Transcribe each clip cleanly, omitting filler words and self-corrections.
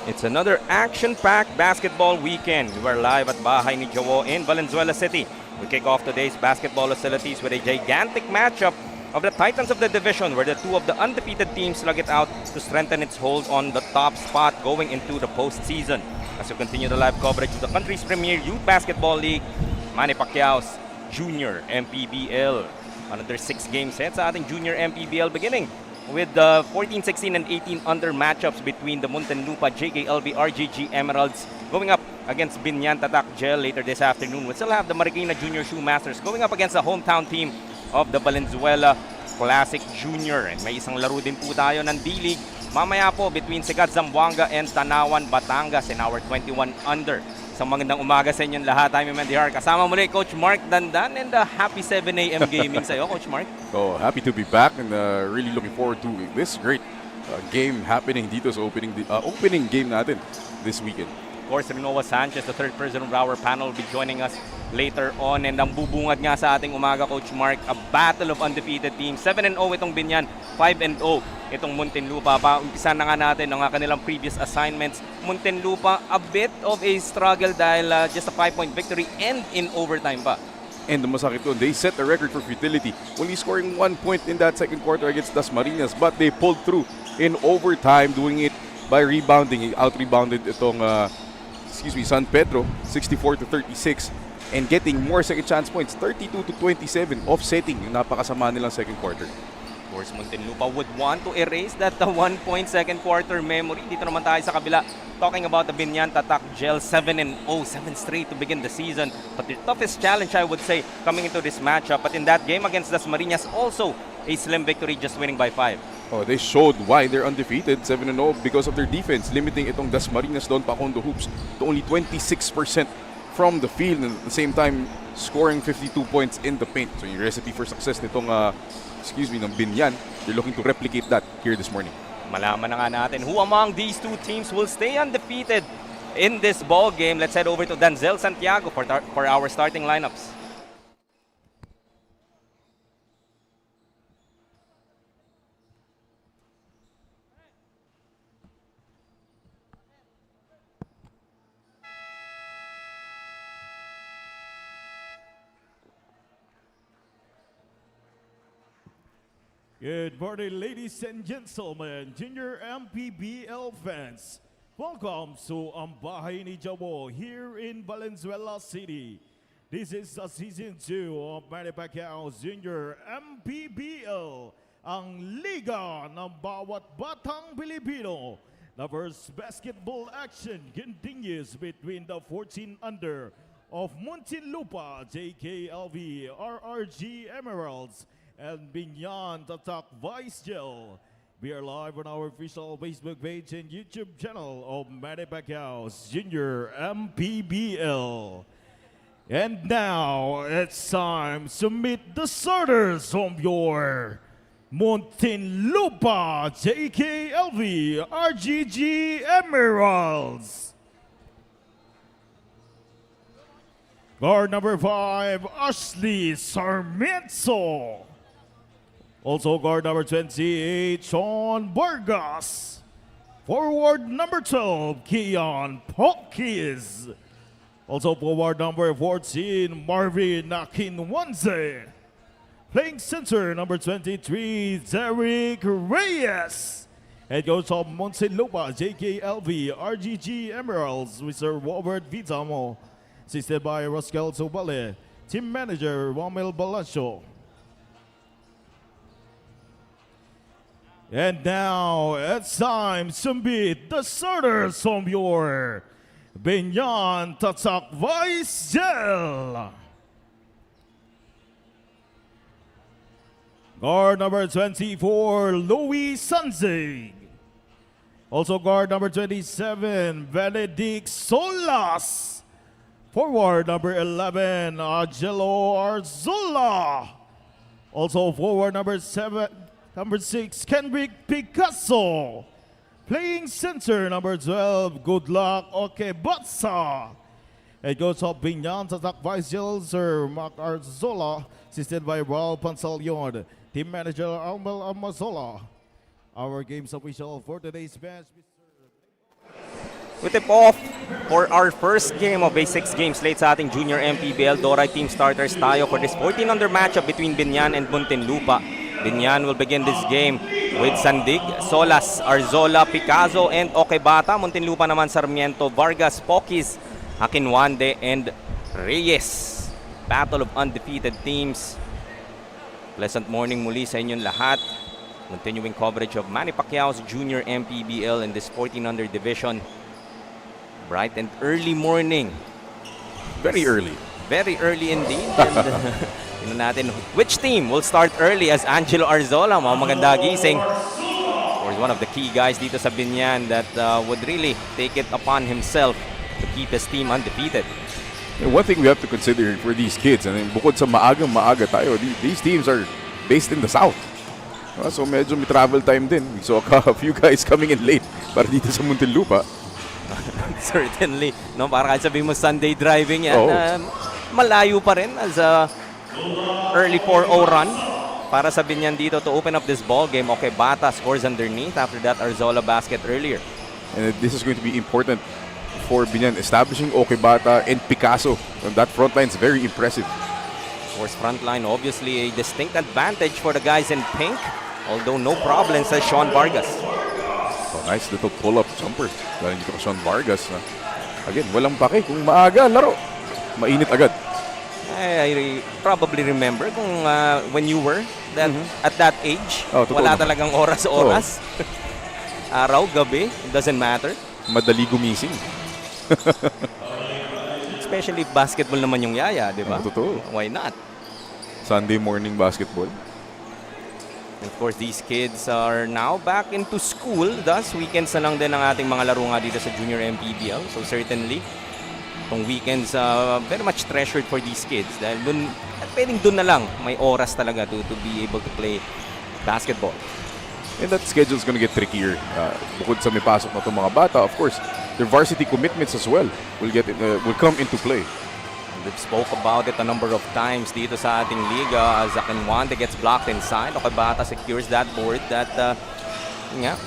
It's another action-packed basketball weekend. We're live at Bahay ni Jawo in Valenzuela City. We kick off today's basketball hostilities with a gigantic matchup of the Titans of the division, where the two of the undefeated teams slug it out to strengthen its hold on the top spot going into the postseason. As we continue the live coverage of the country's premier youth basketball league, Manny Pacquiao's Junior MPBL. Another 6-game set sa ating Junior MPBL, beginning with the 14, 16, and 18 under matchups between the Muntinlupa JKLV RGG Emeralds going up against Biñan Tatak Gel later this afternoon. We still have the Marikina Junior Shoe Masters going up against the hometown team of the Valenzuela Classic Junior. And may isang laro din po tayo ng D-League mamaya po between Sigat Zamboanga and Tanawan Batangas in our 21 under. Sa magandang umaga sa inyong lahat. I'm MNDR. Kasama muli Coach Mark Dandan, and happy 7 a.m. gaming sa iyo, Coach Mark. Oh, happy to be back, and really looking forward to this great game happening dito sa opening game natin this weekend. Of course, Rinoa Sanchez, the third person of our panel, will be joining us later on. And ang bubungad nga sa ating umaga, Coach Mark, a battle of undefeated teams. 7-0 itong Biñan, 5-0 itong Muntinlupa. Umpisa na nga natin ang kanilang previous assignments. Muntinlupa, a bit of a struggle dahil just a 5-point victory and in overtime pa. And the masakit doon, they set the record for futility, only scoring 1 point in that second quarter against Dasmariñas, but they pulled through in overtime, doing it by rebounding. Out-rebounded itong San Pedro, 64-36, and getting more second chance points, 32-27, offsetting yung napakasama nilang second quarter. Of course, Muntinlupa would want to erase that 1-point second quarter memory. Dito naman tayo sa kabila, talking about the Biñan Tatak Gel, 7-0, 7 straight to begin the season. But the toughest challenge, I would say, coming into this matchup. But in that game against Dasmariñas, also a slim victory, just winning by 5. Oh, they showed why they're undefeated, 7-0, because of their defense, limiting itong Dasmariñas doon pa on the hoops to only 26% from the field, and at the same time scoring 52 points in the paint. So yung recipe for success nitong ng Biñan, they're looking to replicate that here this morning. Malaman na nga natin who among these two teams will stay undefeated in this ball game. Let's head over to Danzel Santiago for our starting lineups. Good morning, ladies and gentlemen, Junior MPBL fans. Welcome to Bahay ni Jawo here in Valenzuela City. This is Season 2 of Manny Pacquiao's Junior MPBL, ang liga ng bawat batang Pilipino. The first basketball action continues between the 14 under of Muntinlupa, JKLV, RRG Emeralds, and Biñan Tatak Vice Gel. We are live on our official Facebook page and YouTube channel of Manny Pacquiao's Junior MPBL. And now it's time to meet the starters of your Muntinlupa JKLV RGG Emeralds. Guard number 5, Ashley Sarmiento. Also guard number 28, Sean Vargas. Forward number 12, Keon Pokis. Also forward number 14, Marvin Akinwanze. Playing center number 23, Derek Reyes. Head coach of Muntinlupa, JKLV, RGG Emeralds, Mr. Robert Vitamo. Assisted by Roskel Sobale. Team manager, Romel Balancho. And now it's time to meet the starters from your Biñan Tatak Vice Gel. Guard number 24, Louis Sanzig. Also guard number 27, Benedict Solas. Forward number 11, Angelo Arzola. Also forward number 6, Kendrick Picasso. Playing center number 12, Goodluck Okebatsa. It goes up Biñan Tatak Vice Gel, Sir Mark Arzola, assisted by Raul Pansalion. Team manager Almel Amazola. Our game's official for today's match, Mr. We tip off for our first game of a 6-game slate sa ating Junior MPBL. Doray team starters tayo for this 14-under matchup between Biñan and Muntinlupa. Biñan will begin this game with Sandig, Solas, Arzola, Picazo, and Okebata. Muntinlupa naman Sarmiento, Vargas, Pokis, Akinwande, and Reyes. Battle of undefeated teams. Pleasant morning muli sa inyong lahat. Continuing coverage of Manny Pacquiao's Junior MPBL in this 14-under division. Bright and early morning. Very early. Very early indeed. And tingnan natin which team will start early as Angelo Arzola. Maganda gising. Of course, one of the key guys dito sa Biñan that would really take it upon himself to keep his team undefeated. And one thing we have to consider for these kids, and bukod sa maaga tayo, these teams are based in the south. So medyo may travel time din. We saw a few guys coming in late para dito sa Muntinlupa. Certainly, no, para kahit sabihin mo Sunday driving yan, Oo. malayo pa rin as a early 4-0 run para sa Biñan dito to open up this ball game. Okay, Bata scores underneath. After that, Arzola basket earlier. And this is going to be important for Biñan, establishing Okebata and Picasso. And that front line is very impressive. Of course, front line obviously a distinct advantage for the guys in pink, although no problem, says Sean Vargas. So nice little pull-up jumper. Galing dito ka Sean Vargas. Again, walang pake. Kung maaga, laro. Mainit agad. I probably remember kung when you were at that age, Totoo wala naman. talagang oras-oras. Araw, gabi, it doesn't matter. Madali gumising. Especially if basketball naman yung yaya, di ba? Totoo. Why not? Sunday morning basketball. And of course, these kids are now back into school. Thus, weekends na lang din ang ating mga laro nga dito sa Junior MPBL. So certainly, itong weekends very much treasured for these kids. Dahil dun, at pwedeng dun na lang may oras talaga to be able to play basketball. And that schedule is going to get trickier. Bukod sa may pasok na itong mga bata, of course, their varsity commitments as well will come into play. We've spoke about it a number of times dito sa ating liga as Akinwande gets blocked inside. Okebata secures that board. That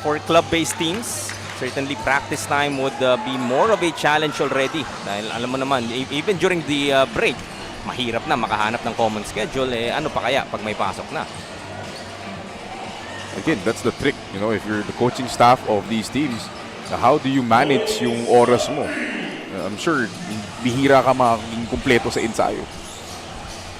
for club-based teams, certainly practice time would be more of a challenge already. Dahil alam mo naman, even during the break, mahirap na makahanap ng common schedule. Ano pa kaya pag may pasok na? Again, that's the trick. You know, if you're the coaching staff of these teams, how do you manage yung oras mo? I'm sure bihira ka maging kumpleto sa ensayo.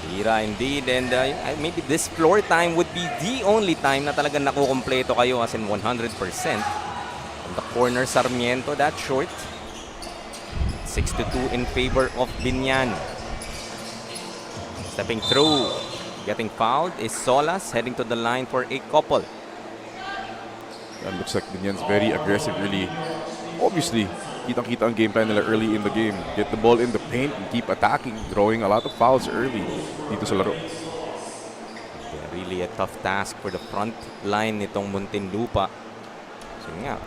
Bihira indeed. And maybe this floor time would be the only time na talagang nakukumpleto kayo as in 100%. From the corner, Sarmiento, that short. 6-2 in favor of Biñan. Stepping through. Getting fouled is Solas, heading to the line for a couple. And looks like Biñan's very aggressive, really. Obviously, kitang-kita ang game plan nila early in the game. Get the ball in the paint and keep attacking, drawing a lot of fouls early dito sa laro. Yeah, really a tough task for the front line nitong Muntinlupa. So nga,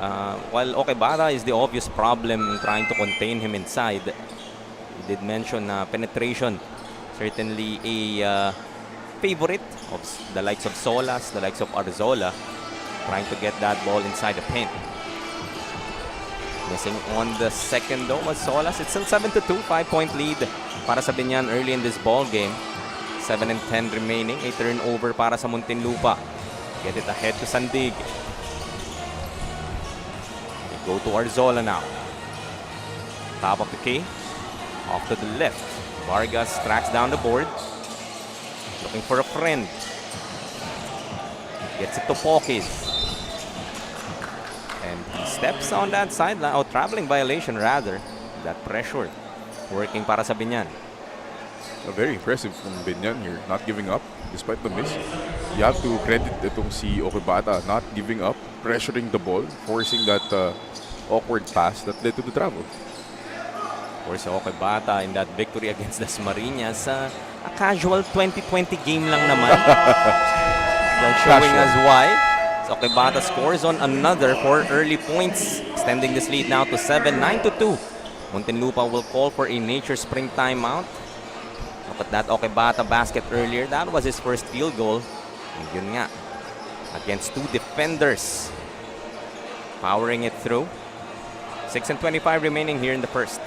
while Okebata is the obvious problem in trying to contain him inside, he did mention penetration. Certainly a favorite of the likes of Solas, the likes of Arzola, trying to get that ball inside the paint. Missing on the second though was Solas. It's still 7-2, 5-point lead para sa Biñan early in this ball game. 7 and 10 remaining. A turnover para sa Muntinlupa. Get it ahead to Sandig. They go to Arzola now. Top of the key. Off to the left. Vargas tracks down the board. Looking for a friend. Gets it to Pokis. And he steps on that sideline, traveling violation rather. That pressure working para sa Biñan. Very impressive from Biñan here, not giving up despite the miss. You have to credit itong si Okebata, not giving up, pressuring the ball, forcing that awkward pass that led to the travel. Of course, Okebata in that victory against the Marinas, a casual 2020 game lang naman. Showing us why. So Okebata scores on another 4 early points, extending this lead now to 7, 9-2. Muntinlupa will call for a nature spring timeout. Look at that Okebata basket earlier. That was his first field goal. And yun nga, against 2 defenders. Powering it through. 6:25 remaining here in the first.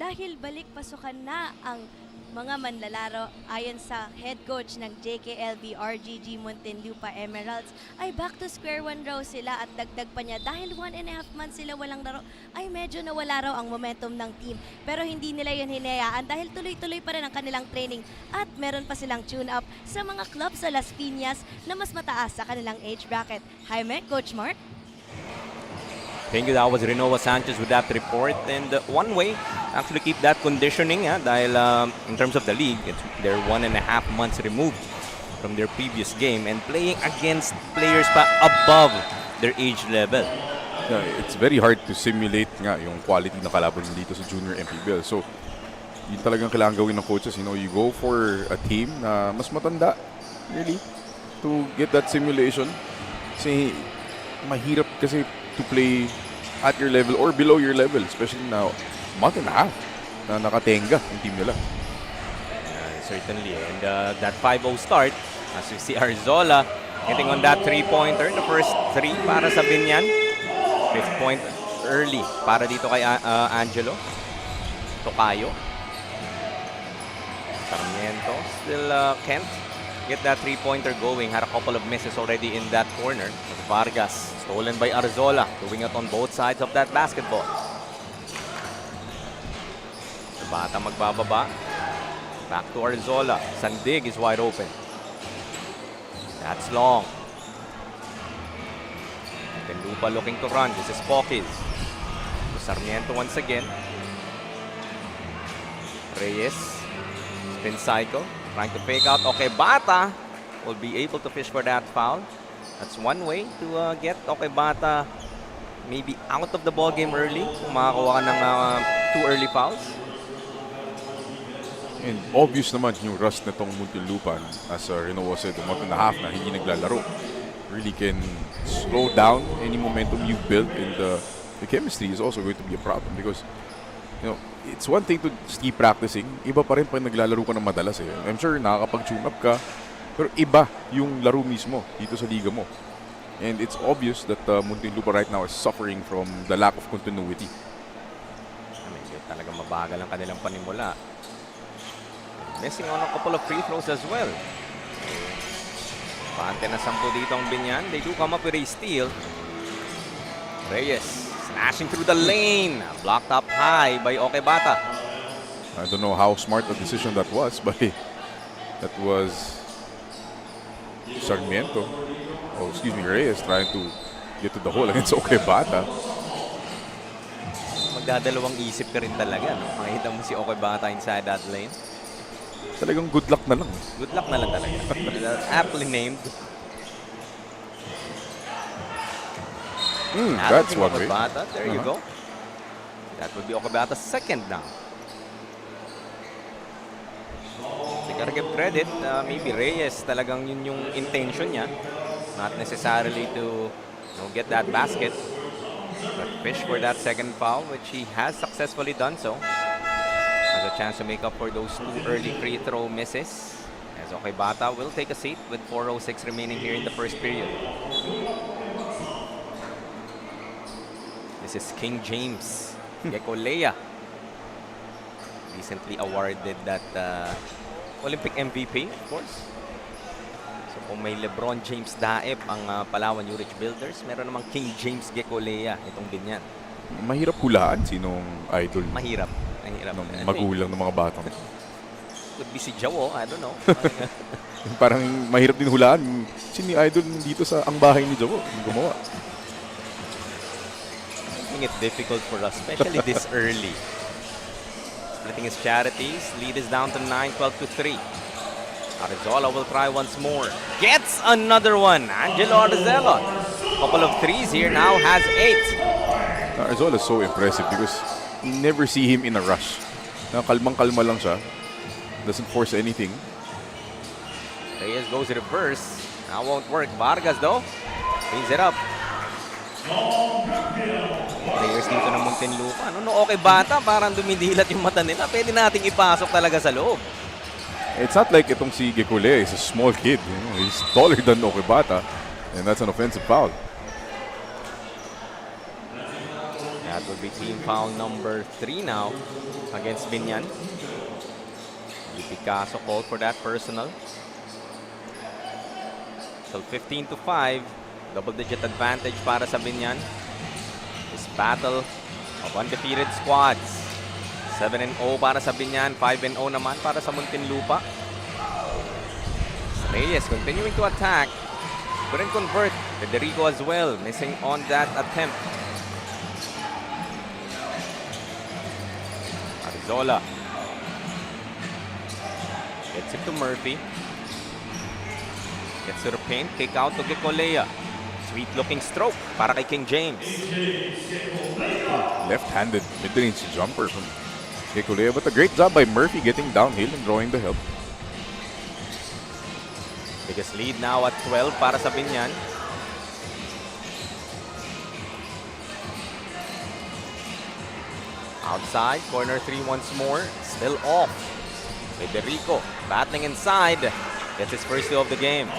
Dahil balik pasukan na ang mga manlalaro ayon sa head coach ng JKLV RGG Muntinlupa Emeralds ay back to square one raw sila at dagdag pa niya dahil 1.5 months sila walang laro ay medyo nawala raw ang momentum ng team. Pero hindi nila yun hinayaan dahil tuloy-tuloy pa rin ang kanilang training at meron pa silang tune-up sa mga club sa Las Piñas na mas mataas sa kanilang age bracket. Jaime, Coach Mark? Thank you. That was Renoa Sanchez with that report. And one way, actually keep that conditioning dahil in terms of the league, they're 1.5 months removed from their previous game and playing against players pa above their age level. Yeah, it's very hard to simulate nga yung quality na kalaban dito sa junior MPBL. So, yun talagang kailangan gawin ng coaches. You know, you go for a team na mas matanda, really, to get that simulation. Kasi mahirap kasi to play at your level or below your level, especially now, month and a half na nakatenga yung team nila. Certainly. And that 5-0 start, as you see Arzola hitting on that three-pointer, the first three para sa Biñan. 5th point early para dito kay Angelo. Tocayo. Sarmiento. Still Kent. Get that three-pointer going. Had a couple of misses already in that corner. Vargas, stolen by Arzola, doing it on both sides of that basketball. The bata magbababa. Back to Arzola. Sandig is wide open. That's long. Muntinlupa looking to run. This is Pokis. Sarmiento once again. Reyes. Spin cycle. Trying to fake out. Okay, Bata will be able to fish for that foul. That's one way to get Okay Bata maybe out of the ball game early. Kung makakuha ka ng 2 early fouls. And obvious naman yung rust nitong Muntinlupa, as Renoa said, a month and a half na hindi naglalaro. Really can slow down any momentum you build, and the chemistry is also going to be a problem because, you know, it's one thing to keep practicing. Iba pa rin pag naglalaro ka ng madalas eh. I'm sure nakakapag-tune up ka, pero iba yung laro mismo dito sa liga mo. And it's obvious that Muntinlupa right now is suffering from the lack of continuity. Medyo talagang mabagal ang kanilang panimula. Missing on a couple of free throws as well. Pante na 10 dito ang Biñan. They do come up with a steal. Reyes smashing through the lane. Blocked up high by Okay Bata. I don't know how smart a decision that was, but that was Sarmiento. Oh, excuse me, Reyes trying to get to the hole against Okay Bata. Magdadalawang isip ka rin talaga. No? Makita mo si Okay Bata inside that lane. Talagang good luck na lang. Good luck na lang talaga. Aptly named. That's one way. Bata. There you go. That would be Okay Bata's second down. So, gotta give credit. Maybe Reyes talagang yun yung intention niya. Not necessarily to get that basket. But fish for that second foul, which he has successfully done so. Has a chance to make up for those 2 early free throw misses. As Okay Bata will take a seat with 4:06 remaining here in the first period. This is King James Gekolea. Recently awarded that Olympic MVP, of course. So kung may LeBron James Daep ang Palawan Urich Builders, meron namang King James Gekolea itong Biñan. Mahirap hulaan sinong idol. Mahirap. Ng magulang ng mga batang. Could be si Jawo, I don't know. Parang mahirap din hulaan. Sino yung idol dito sa ang bahay ni Jawo? Gumawa. Making it difficult for us, especially this early. Splitting his charities. Lead is down to 9, 12-3. Arzola will try once more. Gets another one. Angelo Arzola. Couple of threes here now. Has 8. Arzola is so impressive because you never see him in a rush. Kalmang-kalma lang siya. Doesn't force anything. Reyes goes reverse. Now won't work. Vargas though. Cleans it up. Players dito ng Muntinlupa. No, okay bata, parang dumidilat yung mata nila. Pwede nating ipasok talaga sa loob. It's not like itong si Gekule is a small kid. You know, he's taller than Okibata, and that's an offensive foul. That will be team foul number 3 now against Biñan. Picasso called for that personal. So 15-5, double-digit advantage para sa Biñan. This battle of undefeated squads. 7-0 para sa Biñan, 5-0 naman para sa Muntinlupa. Reyes continuing to attack. Couldn't convert. Federico as well, missing on that attempt. Arzola. Gets it to Murphy. Gets to the paint. Kick out to Gekolea. Sweet-looking stroke para kay King James. Left-handed mid-range jumper from Gekule, but a great job by Murphy getting downhill and drawing the help. Biggest lead now at 12 para sa Biñan. Outside, corner 3 once more. Still off. Federico battling inside. Gets his first steal of the game.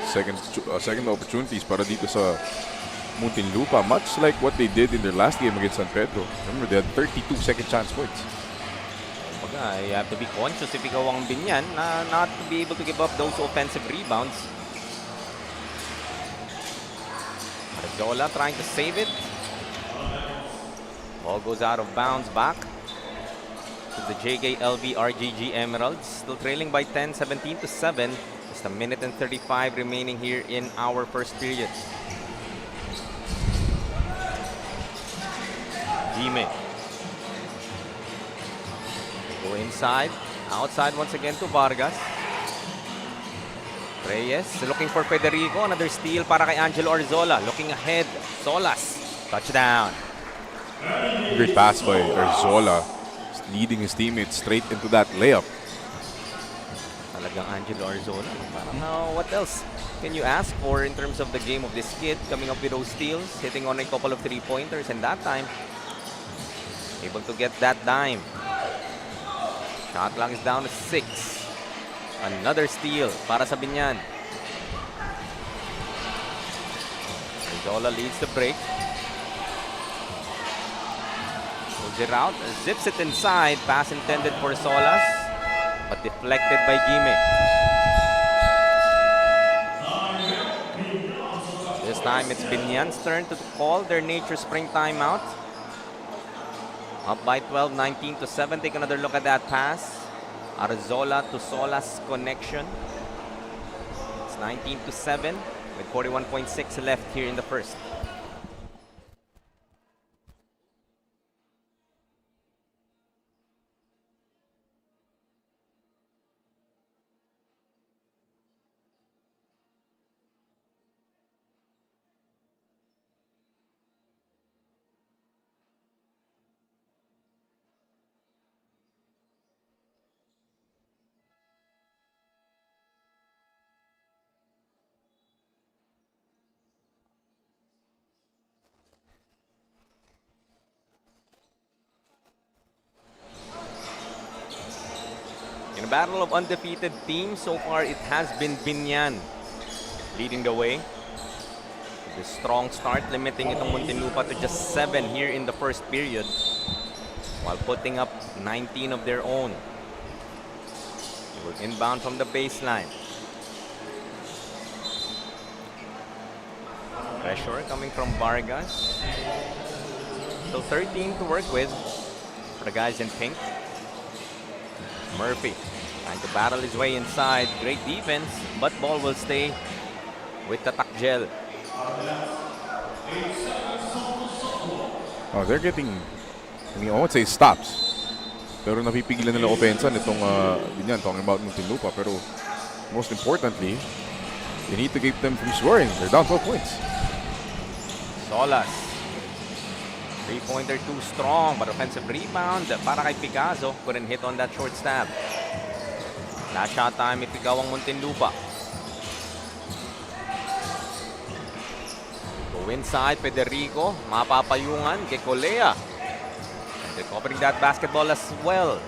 Second opportunities para dito sa Muntinlupa, much like what they did in their last game against San Pedro. Remember, they had 32 second chance points. You have to be conscious if ikaw ang Biñan na not to be able to give up those offensive rebounds. Arzola trying to save it. Ball goes out of bounds back to the JKLV RGG Emeralds. Still trailing by 10, 17-7. Just a minute and 35 remaining here in our first period. Jime. Go inside. Outside once again to Vargas. Reyes looking for Federico. Another steal para kay Angelo Arzola. Looking ahead. Solas. Touchdown. Great pass by Arzola. Leading his teammates straight into that layup. Talagang Angelo Arzola. Parang what else can you ask for in terms of the game of this kid? Coming up with those steals. Hitting on a couple of three-pointers. And that time, able to get that dime. Shot clock is down to 6. Another steal para sa Biñan. Arzola leads the break. Pulls it out. Zips it inside. Pass intended for Solas, but deflected by Jime. This time it's Biñan's turn to call their Nature Spring timeout. Up by 12, 19-7. Take another look at that pass. Arzola to Solas connection. It's 19-7 with 41.6 left here in the first. In a battle of undefeated teams, so far it has been Biñan leading the way. The strong start, limiting itong Muntinlupa to just 7 here in the first period, while putting up 19 of their own. They will inbound from the baseline. Pressure coming from Vargas. So 13 to work with for the guys in pink. Murphy trying to battle his way inside. Great defense, but ball will stay with Tatak. Oh, they're getting, I mean, I won't say stops. Pero napipigilan nila opensa nitong Biñan, talking about Muntinlupa. Pero most importantly, they need to keep them from scoring. They're down 12 points. Solas. Three-pointer too strong, but offensive rebound para kay Picasso. Couldn't hit on that short stab. Last shot time if ikaw ang Muntinlupa. Go inside, Federico. Mapapayungan kay Colea. And recovering that basketball as well.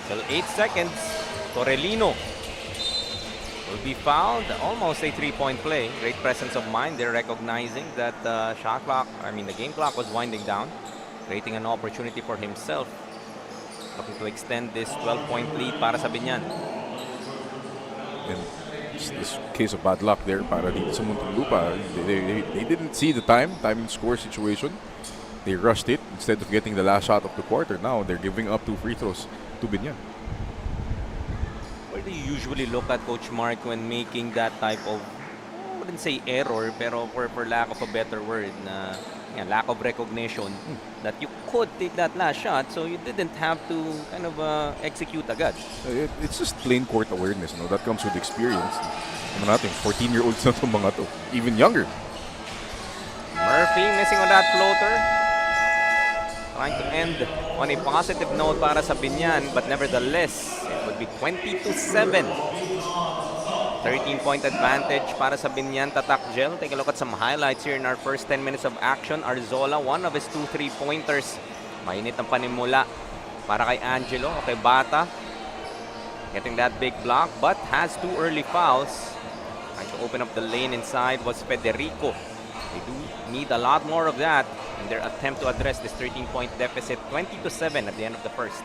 Still 8 seconds. Torrellino will be fouled. Almost a 3-point play. Great presence of mind. They're recognizing that the game clock was winding down. Creating an opportunity for himself. Looking to extend this 12-point lead para sa Biñan. And this case of bad luck there para dito sa Muntinlupa. They didn't see the time and score situation. They rushed it instead of getting the last shot of the quarter. Now they're giving up 2 free throws to Biñan. Where do you usually look at, Coach Mark, when making that type of, I wouldn't say error, pero for lack of a better word, na lack of recognition that you could take that last shot, so you didn't have to kind of execute agad? It's just plain court awareness. No? That comes with experience. Ano natin, 14-year-olds na itong mga to. Even younger. Murphy missing on that floater. Trying to end on a positive note para sa Biñan, but nevertheless, it would be 22-7. 13-point advantage para sa Biñan. Tatak Gel. Take a look at some highlights here in our first 10 minutes of action. Arzola, one of his 2 3-pointers. Mainit ang panimula para kay Angelo o kay Bata. Getting that big block, but has 2 early fouls. Trying to open up the lane inside was Federico. They do need a lot more of that in their attempt to address this 13-point deficit. 20-7 at the end of the first.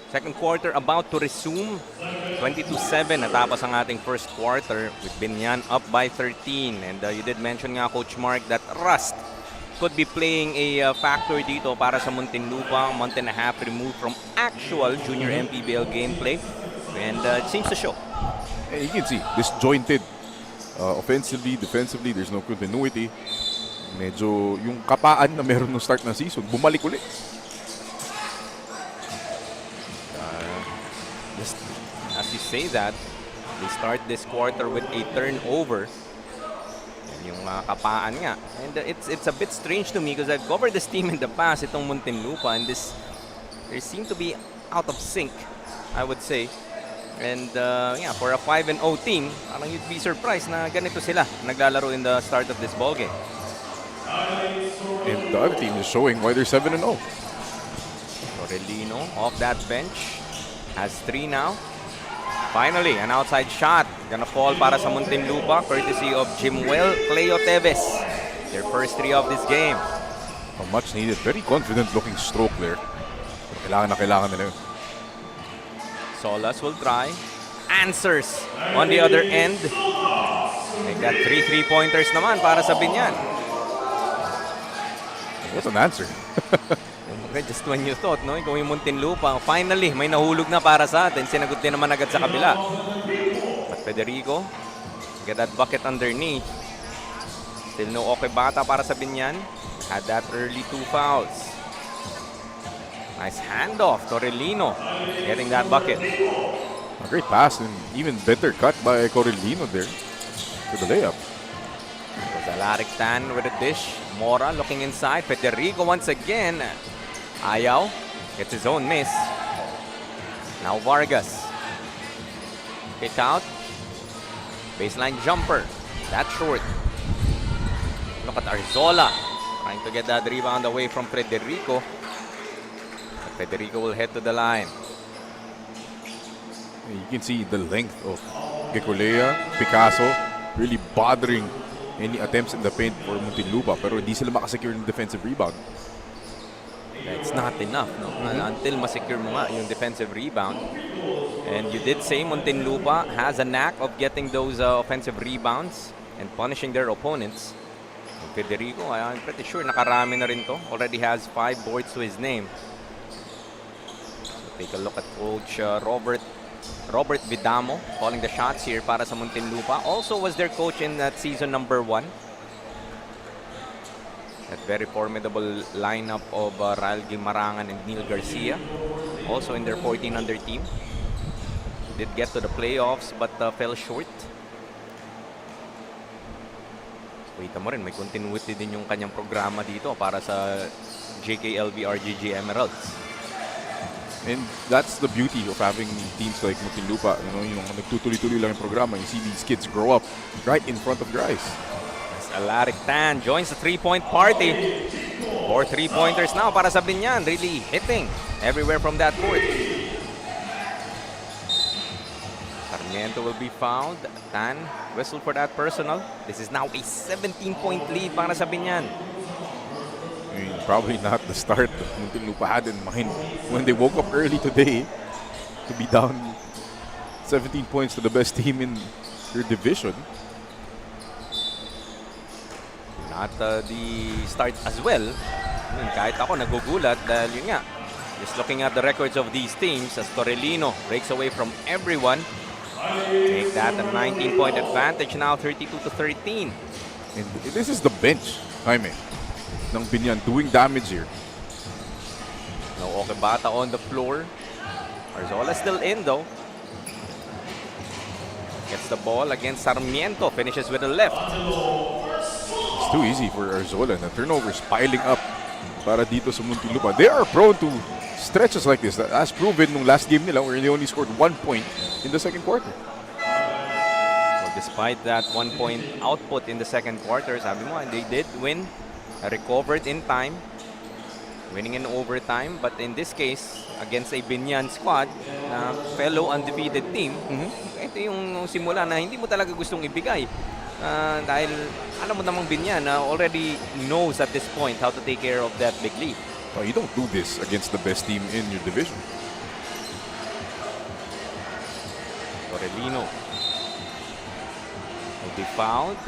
Second quarter about to resume. 22-7 natapos ang ating first quarter with Biñan up by 13. And you did mention nga, Coach Mark, that rust could be playing a factor dito para sa Muntinlupa. A month and a half removed from actual junior MPBL gameplay. And it seems to show. You can see, disjointed. Offensively, defensively, there's no continuity. Medyo yung kapaan na meron no start ng season, bumalik ulit. As you say that, they start this quarter with a turnover. And yung kapaan nga. And it's a bit strange to me because I've covered this team in the past, itong Muntinlupa, and they seem to be out of sync, I would say. And for a 5-0 team, parang you'd be surprised na ganito sila naglalaro in the start of this ballgame. And the other team is showing why they're 7-0. Torrellino off that bench. Has 3 now. Finally, an outside shot. Gonna fall para sa Muntinlupa, courtesy of Jimwell Cleo Teves. Their first 3 of this game. A much needed, very confident looking stroke there. Kailangan nila yun. Solas will try. Answers on the other end. They got 3 3-pointers naman para sa Biñan. What's an answer? Just when you thought, no? Ikaw yung Muntinlupa. Finally, may nahulog na para sa atin. Sinagot din naman agad sa kabila. But Federico, get that bucket underneath. Still no okay bata para sa Biñan. Had that early 2 fouls. Nice handoff. Torrellino getting that bucket. A great pass and even better cut by Corellino there to the layup. Alaric Tan with a dish. Mora looking inside. Federico once again. Ayaw gets his own miss. Now Vargas. Kick out. Baseline jumper. That's short. Look at Arzola trying to get that rebound away from Federico. But Federico will head to the line. You can see the length of Gecolea, Picasso, really bothering any attempts in the paint for Muntinlupa, pero hindi sila makasecure ng defensive rebound. It's not enough, no? Until masecure mo nga yung defensive rebound. And you did say Muntinlupa has a knack of getting those offensive rebounds and punishing their opponents. And Federico, I'm pretty sure nakarami na rin to. Already has 5 boards to his name. Take a look at Coach Robert Vidamo calling the shots here para sa Muntinlupa. Also was their coach in that season number 1. That very formidable lineup of Rael Guimarangan and Neil Garcia. Also in their 14 under team. Did get to the playoffs but fell short. Kita mo rin, may continuity din yung kanyang programa dito para sa JKLV RGG Emeralds. And that's the beauty of having teams like Muntinlupa. You know, yung nagtutuloy-tuloy lang yung programa. You see these kids grow up right in front of your eyes. Alaric Tan joins the three-point party. 4 3-pointers now para sa Biñan. Really hitting everywhere from that court. Sarmiento will be fouled. Tan whistle for that personal. This is now a 17-point lead para sa Biñan. I mean, probably not the start that Muntinlupa had in mind when they woke up early today to be down 17 points to the best team in their division. Not the start as well. I mean, kahit ako nagugulat dahil yun nga, just looking at the records of these teams as Torrelino breaks away from everyone. Take that a 19-point advantage now, 32-13. And this is the bench, Jaime, ng Biñan doing damage here. No Okebata on the floor. Arzola still in though. Gets the ball against Sarmiento. Finishes with the left. It's too easy for Arzola. The turnovers piling up para dito sa Muntinlupa. They are prone to stretches like this. As proven nung last game nila where they only scored 1 point in the second quarter. So despite that 1-point output in the second quarter, sabi mo, they did win. Recovered in time. Winning in overtime. But in this case, against a Biñan squad, na fellow undefeated team, ito yung simula na hindi mo talaga gustong ibigay. Dahil alam mo namang Biñan already knows at this point how to take care of that big lead. You don't do this against the best team in your division. Torrelino will be fouled.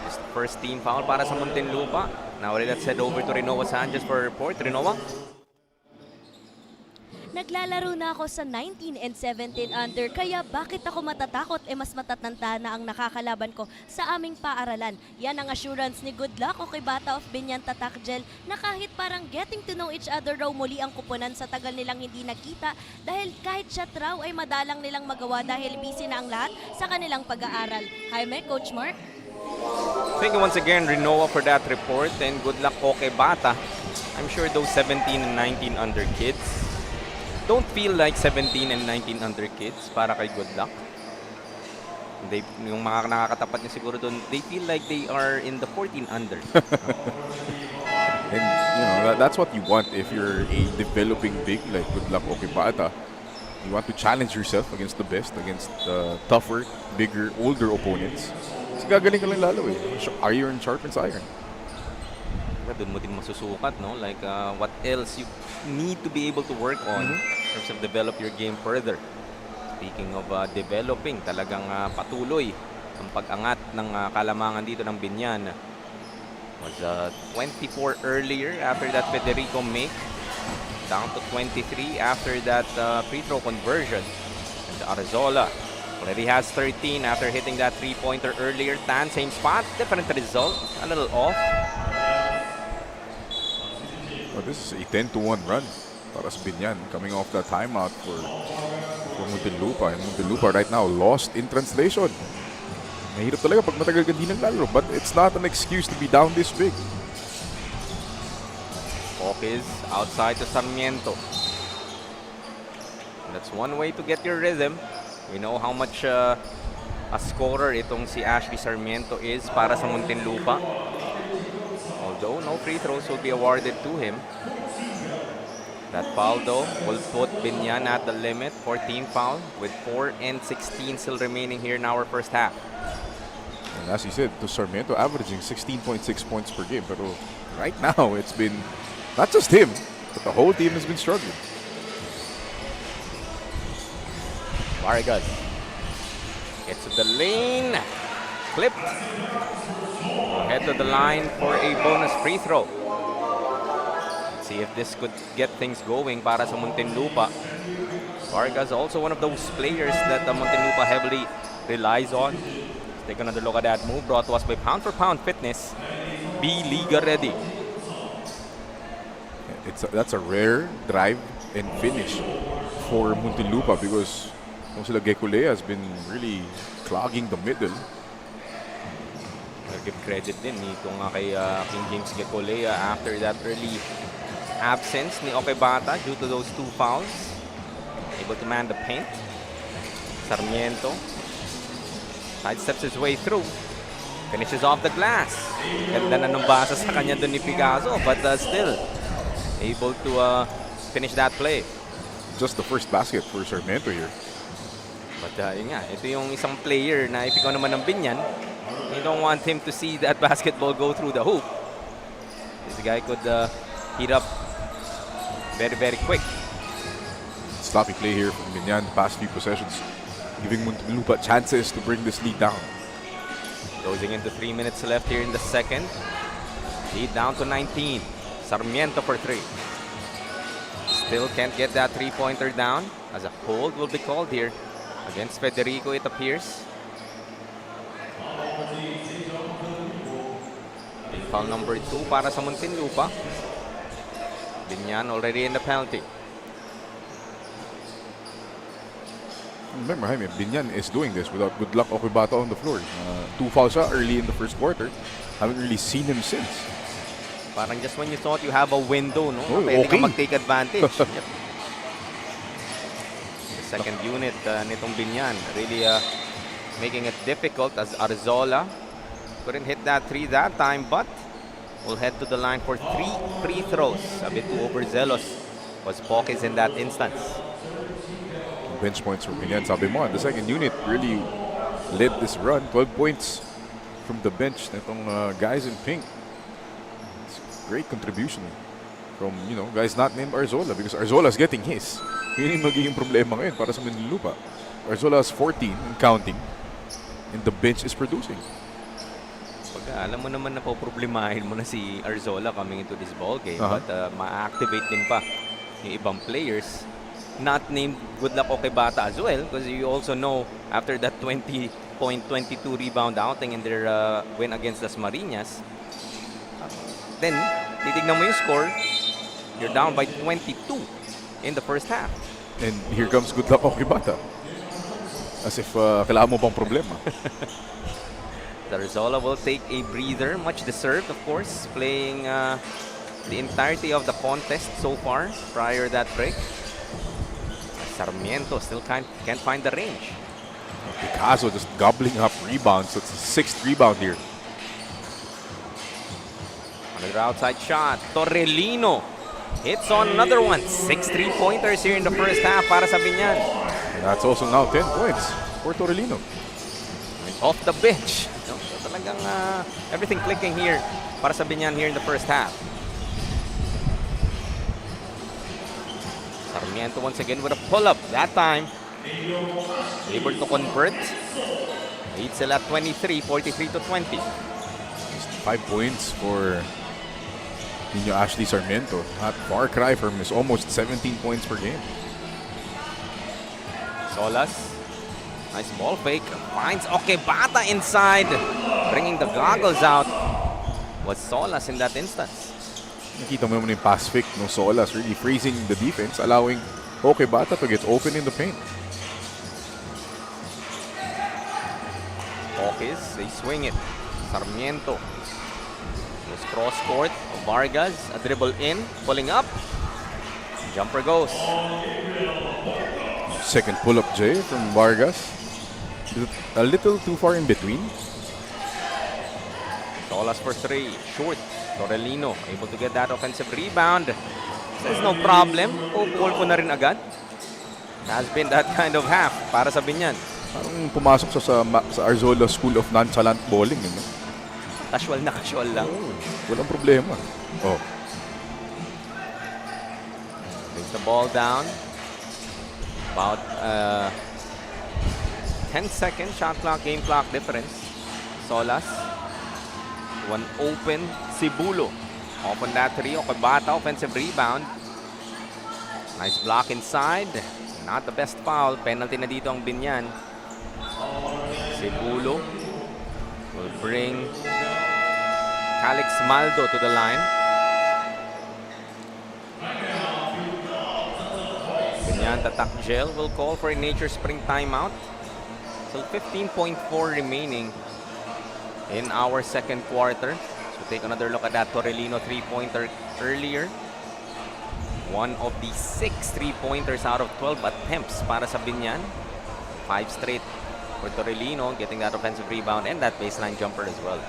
It's the first team foul para sa Muntinlupa. Now let's head over to Rinoa Sanchez for a report. Rinoa? Naglalaro na ako sa 19 and 17 under, kaya bakit ako matatakot? Mas matatanda na ang nakakalaban ko sa aming paaralan. Yan ang assurance ni Good Luck Okebata of Biñan Tatak Gel na kahit parang getting to know each other raw muli ang kupunan sa tagal nilang hindi nakita dahil kahit shot raw ay madalang nilang magawa dahil busy na ang lahat sa kanilang pag-aaral. Jaime, Coach Mark? Thank you once again, Rinoa, for that report, and Good Luck Okebata. I'm sure those 17 and 19 under kids don't feel like 17 and 19 under kids para kay Good Luck. Yung mga nakakatapat niya siguro doon, they feel like they are in the 14 under. And you know, that's what you want if you're a developing big like Good Luck Okebata. You want to challenge yourself against the best, against tougher, bigger, older opponents. Kasi gagaling ka lang lalo eh. Iron sharpens iron. Doon mo din masusukat, no? Like what else you need to be able to work on in terms of develop your game further. Speaking of developing, talagang patuloy ang pag-angat ng kalamangan dito ng Biñan. Was 24 earlier after that Federico make. Down to 23 after that free throw conversion. And Arzola already has 13 after hitting that three-pointer earlier. Tan, same spot, different result, a little off. Oh, this is a 10-1 run para sa Biñan coming off that timeout for Muntinlupa. And Muntinlupa right now lost in translation. Mahirap talaga pag matagal ka di naglalaro, but it's not an excuse to be down this big. Is outside to Sarmiento. That's one way to get your rhythm. We know how much a scorer itong si Ashley Sarmiento is para sa Muntinlupa. Although no free throws will be awarded to him. That foul though will put Biñan at the limit. 14 foul with 4 and 16 still remaining here in our first half. And as you said, to Sarmiento averaging 16.6 points per game. Pero right now it's been not just him, but the whole team has been struggling. Vargas gets to the lane. Clipped. Head to the line for a bonus free throw. See if this could get things going para sa Muntinlupa. Vargas also one of those players that the Muntinlupa heavily relies on. Let's take another look at that move brought to us by Pound for Pound Fitness. Be Liga ready. That's a rare drive and finish for Muntinlupa because sila Gekulea has been really clogging the middle. I'll give credit din nito nga kay King James Gekolea after that early absence ni Okebata due to those 2 fouls. Able to man the paint. Sarmiento sidesteps his way through. Finishes off the glass. Ganda na ng basa sa kanya doon ni Picasso, but still able to finish that play. Just the first basket for Sarmiento here. But yun nga, ito yung isang player na if ikaw naman ng Biñan, you don't want him to see that basketball go through the hoop. This guy could heat up very, very quick. Sloppy play here from Biñan the past few possessions, giving Muntinlupa chances to bring this lead down. Closing into 3 minutes left here in the second. Lead down to 19. Sarmiento for 3. Still can't get that 3-pointer down as a hold will be called here against Federico, it appears. Foul number 2 para sa Muntinlupa. Biñan already in the penalty. Remember, Jaime, Biñan is doing this without good luck Okebata on the floor. 2 fouls early in the first quarter. Haven't really seen him since. Parang just when you thought you have a window, no? Oh, Pwede okay. ka mag-take advantage. Yep. The second unit nitong Biñan really making it difficult as Arzola couldn't hit that 3 that time, but will head to the line for 3 free throws. A bit too overzealous was Pokis in that instance. Bench points for Biñan. Sabi mo, the second unit really led this run. 12 points from the bench nitong guys in pink. It's a great contribution from, guys not named Arzola because Arzola's getting his. Yun yung magiging problema ngayon para sa Muntinlupa. Arzola has 14 and counting, and the bench is producing. Pag alam mo naman na poproblemahin mo na si Arzola coming into this ball game, but ma-activate din pa yung ibang players not named good luck Okebata as well, because you also know after that 20.22 rebound outing in their win against Las Marinas, then titignan mo yung score, you're down by 22 in the first half. And here comes good luck Okebata. As if kailangan mo pang problema. Arzola will take a breather, much deserved of course, playing the entirety of the contest so far prior that break. Sarmiento still can't find the range. Picasso just gobbling up rebounds. It's a 6th rebound here. Another outside shot. Torrelino hits on another one. 6 3-pointers here in the first half para sa Biñan. And that's also now 10 points for Torrelino. Off the bench. So talagang everything clicking here para sa Biñan here in the first half. Sarmiento once again with a pull-up. That time, able to convert. Lead sila at 23, 43-20. Just 5 points for Nino Ashley Sarmiento. Not far cry from his almost 17 points per game. Solas. Nice ball fake. Finds Okebata inside. Bringing the goggles out. Was Solas in that instance. Nakita mo naman yung pass fake ng Solas, really freezing the defense, allowing Okebata to get open in the paint. Pokis, they swing it. Sarmiento. Goes cross court. Vargas, a dribble in, pulling up. Jumper goes. Second pull-up J from Vargas. A little too far in between. Solas for 3. Short. Torrelino able to get that offensive rebound. Says no problem. Pull ko na rin agad. Has been that kind of half para sa Biñan. Parang pumasok sa Arzola School of Nonchalant Bowling. Casual na casual lang. Walang problema. Oh. Brings the ball down. About 10-second shot clock, game clock difference. Solas. One open Cibulo. Off on that three, Okabata, offensive rebound. Nice block inside. Not the best foul. Penalty na dito ang Biñan. Sibulo will bring Calix Maldo to the line. Biñan, Tatak, Gel will call for a Nature Spring timeout. So 15.4 remaining in our second quarter. So take another look at that Torrelino three-pointer earlier. One of the 6 3-pointers out of 12 attempts para sa Biñan. 5 straight for Torrelino, getting that offensive rebound and that baseline jumper as well.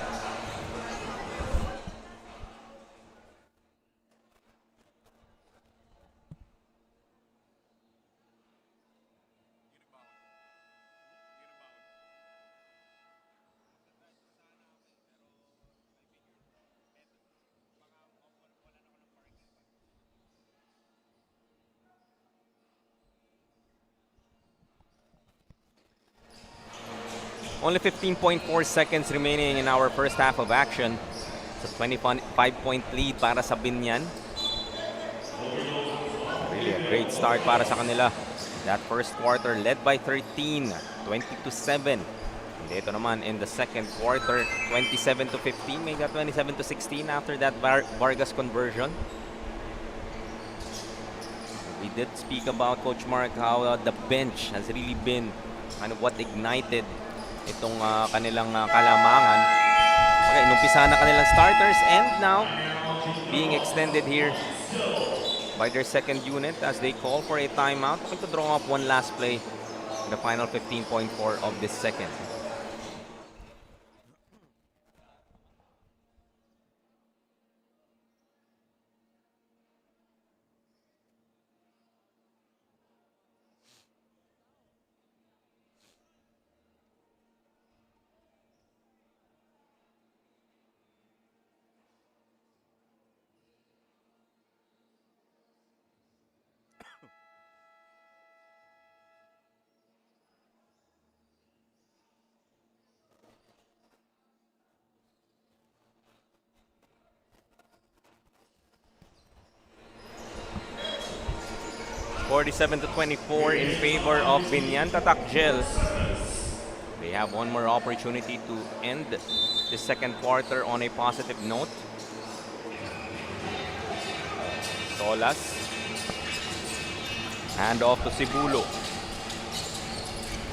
Only 15.4 seconds remaining in our first half of action. It's a 25-point lead para sa Biñan. Really a great start para sa kanila. That first quarter led by 13, 20-7. And ito naman in the second quarter, 27-15, made that 27-16 after that Vargas conversion. We did speak about, Coach Mark, how the bench has really been kind of what ignited itong kanilang kalamangan. Okay, inumpisa na kanilang starters and now being extended here by their second unit as they call for a timeout. Looking to draw up one last play in the final 15.4 of this second. (47-24) in favor of Biñan. Tatak Gel. They have one more opportunity to end the second quarter on a positive note. Solas. Hand off to Sibulo.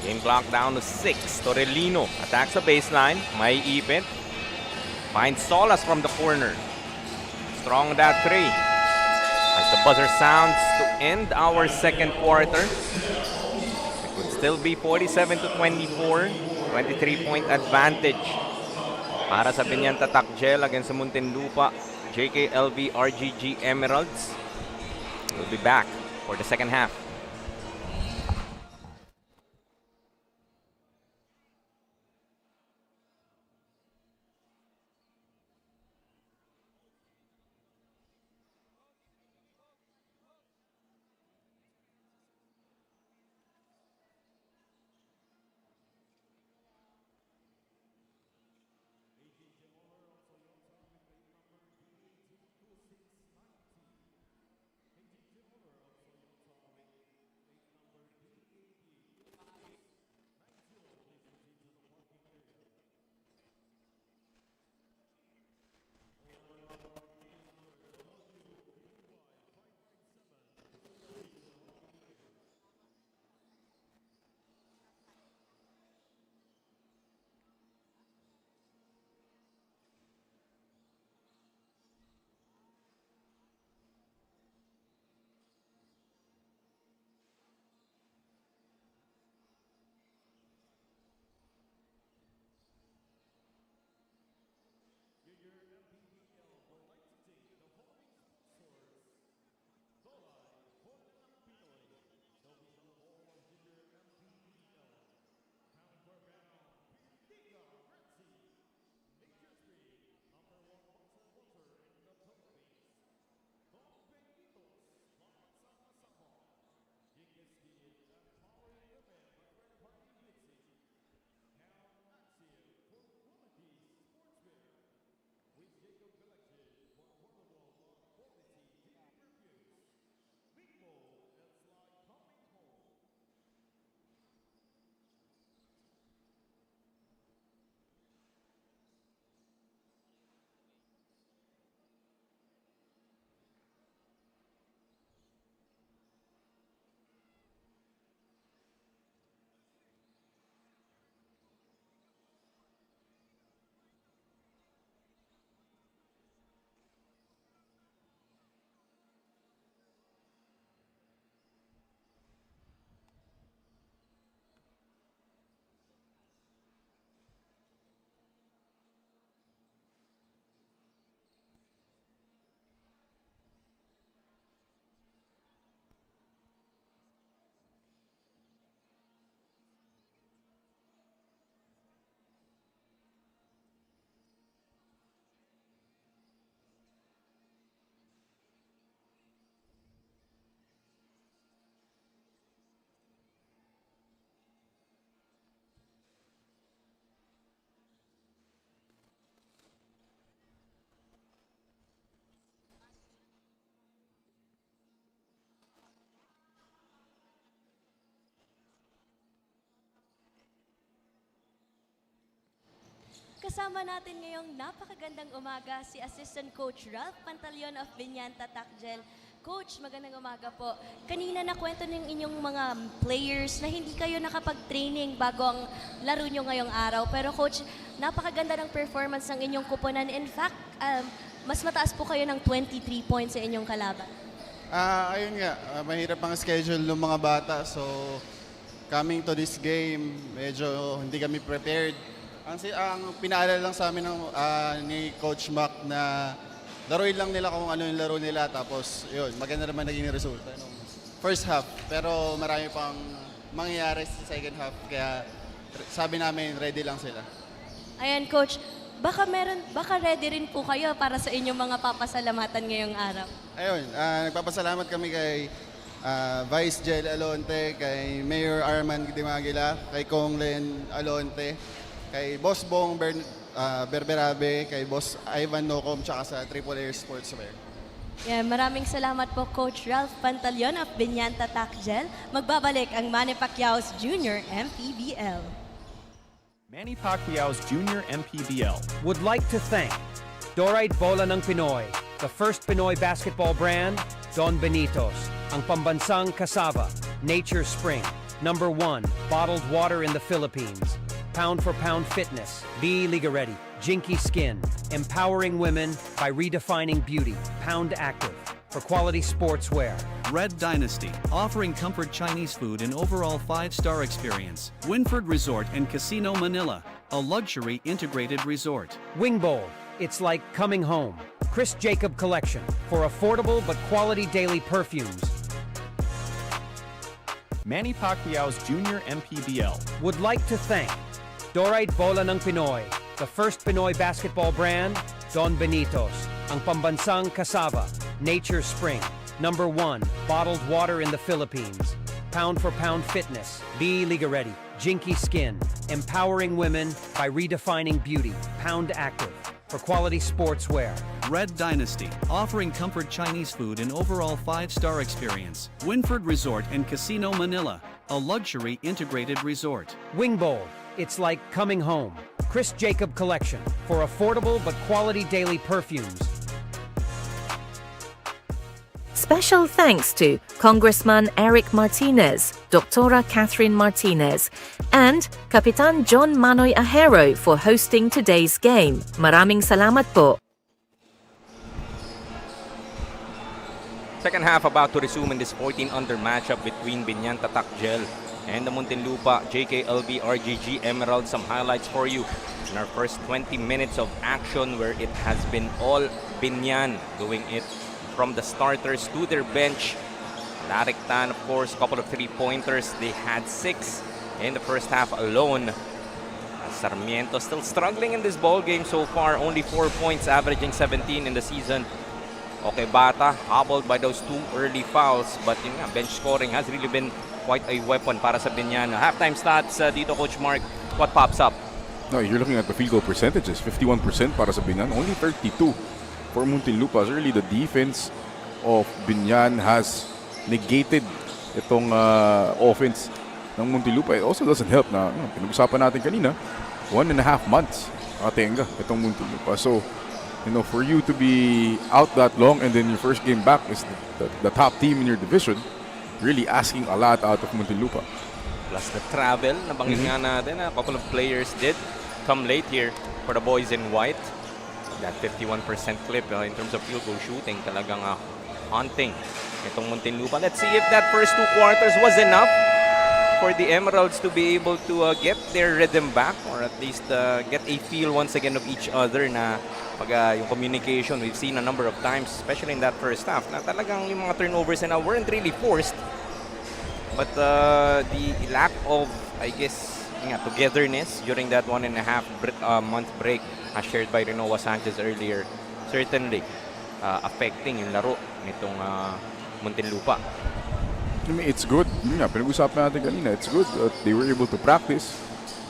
Game clock down to 6. Torrelino attacks the baseline. May ipit. Finds Solas from the corner. Strong that three. As the buzzer sounds to end our second quarter. It would still be 47-24. 23-point advantage para sa Biñan Tatak Gel against the Muntinlupa JKLV RGG Emeralds. We'll be back for the second half. Kasama natin ngayong napakagandang umaga si Assistant Coach Ralph Pantaleon of Biñan, Tatak. Coach, magandang umaga po. Kanina nakwento ng inyong mga players na hindi kayo nakapag-training bago ang laro nyo ngayong araw. Pero Coach, napakaganda ng performance ng inyong kupunan. In fact, mas mataas po kayo ng 23 points sa inyong kalaban. Ayun nga, mahirap ang schedule ng mga bata. So, coming to this game, medyo hindi kami prepared. Ang pinaalala lang sa amin ni Coach Mac na laruin lang nila kung ano yung laro nila, tapos yun, maganda naman naging resulta nung first half. Pero marami pang mangyayari sa second half, kaya sabi namin ready lang sila. Ayan Coach, baka ready rin po kayo para sa inyong mga papasalamatan ngayong araw. Ayun, nagpapasalamat kami kay Vice Jel Alonte, kay Mayor Arman Dimagila, kay Kong Len Alonte, kay Boss Bong Berberabe, kay Boss Ivan Nocom, tsaka sa Triple Air Sportswear. Yeah, maraming salamat po Coach Ralph Pantaleon of Biñan, Tatak. Magbabalik ang Manny Pacquiao's Junior MPBL. Manny Pacquiao's Junior MPBL would like to thank Dorite Bola ng Pinoy, the first Pinoy basketball brand, Don Benitos, ang pambansang cassava, Nature Spring, #1 bottled water in the Philippines, Pound for Pound Fitness, Be Liga Ready, Jinky Skin, empowering women by redefining beauty, Pound Active, for quality sportswear. Red Dynasty, offering comfort Chinese food and overall 5-star experience. Winford Resort and Casino Manila, a luxury integrated resort. Wing Bowl, it's like coming home. Chris Jacob Collection, for affordable but quality daily perfumes. Manny Pacquiao's Junior MPBL Would like to thank Dorite Bola ng Pinoy, the first Pinoy basketball brand, Don Benitos, ang pambansang cassava, Nature Spring, #1 bottled water in the Philippines, Pound for Pound Fitness, Be Liga Ready, Jinky Skin, empowering women by redefining beauty, Pound Active, for quality sportswear. Red Dynasty, offering comfort Chinese food and overall 5-star experience. Winford Resort and Casino Manila, a luxury integrated resort. Wing Bowl, it's like coming home. Chris Jacob Collection, for affordable but quality daily perfumes. Special thanks to Congressman Eric Martinez, Dr. Catherine Martinez, and Kapitan John Manoy Ahero for hosting today's game. Maraming salamat po. Second half about to resume in this 14-under matchup between Biñan, Tatak and the Muntinlupa JKLV RGG Emerald. Some highlights for you in our first 20 minutes of action, where it has been all Biñan doing it from the starters to their bench. Lariktan, of course, a couple of three-pointers. They had 6 in the first half alone. Sarmiento still struggling in this ball game so far. Only 4 points, averaging 17 in the season. Okay, Bata hobbled by those 2 early fouls, but yun nga, bench scoring has really been quite a weapon para sa Biñan. Halftime stats dito, Coach Mark, what pops up? No, you're looking at the field goal percentages. 51% para sa Biñan, only 32 for Muntinlupa. So really, the defense of Biñan has negated itong offense ng Muntinlupa. It also doesn't help na pinag-usapan natin kanina, 1.5 months nakatenga itong Muntinlupa. So, for you to be out that long and then your first game back is the top team in your division, really asking a lot out of Muntinlupa. Plus the travel, nabanggit nga natin, a couple of players did come late here for the boys in white. That 51% clip in terms of field goal shooting, talagang haunting itong Muntinlupa. Let's see if that first 2 quarters was enough for the Emeralds to be able to get their rhythm back, or at least get a feel once again of each other, na pag yung communication we've seen a number of times, especially in that first half, na talagang yung mga turnovers na weren't really forced, but the lack of, I guess, togetherness during that 1.5 month break, as shared by Renoa Sanchez earlier, certainly affecting yung laro nitong Muntinlupa. I mean, it's good. Yun nga, pinag-usapan natin kanina. It's good that they were able to practice.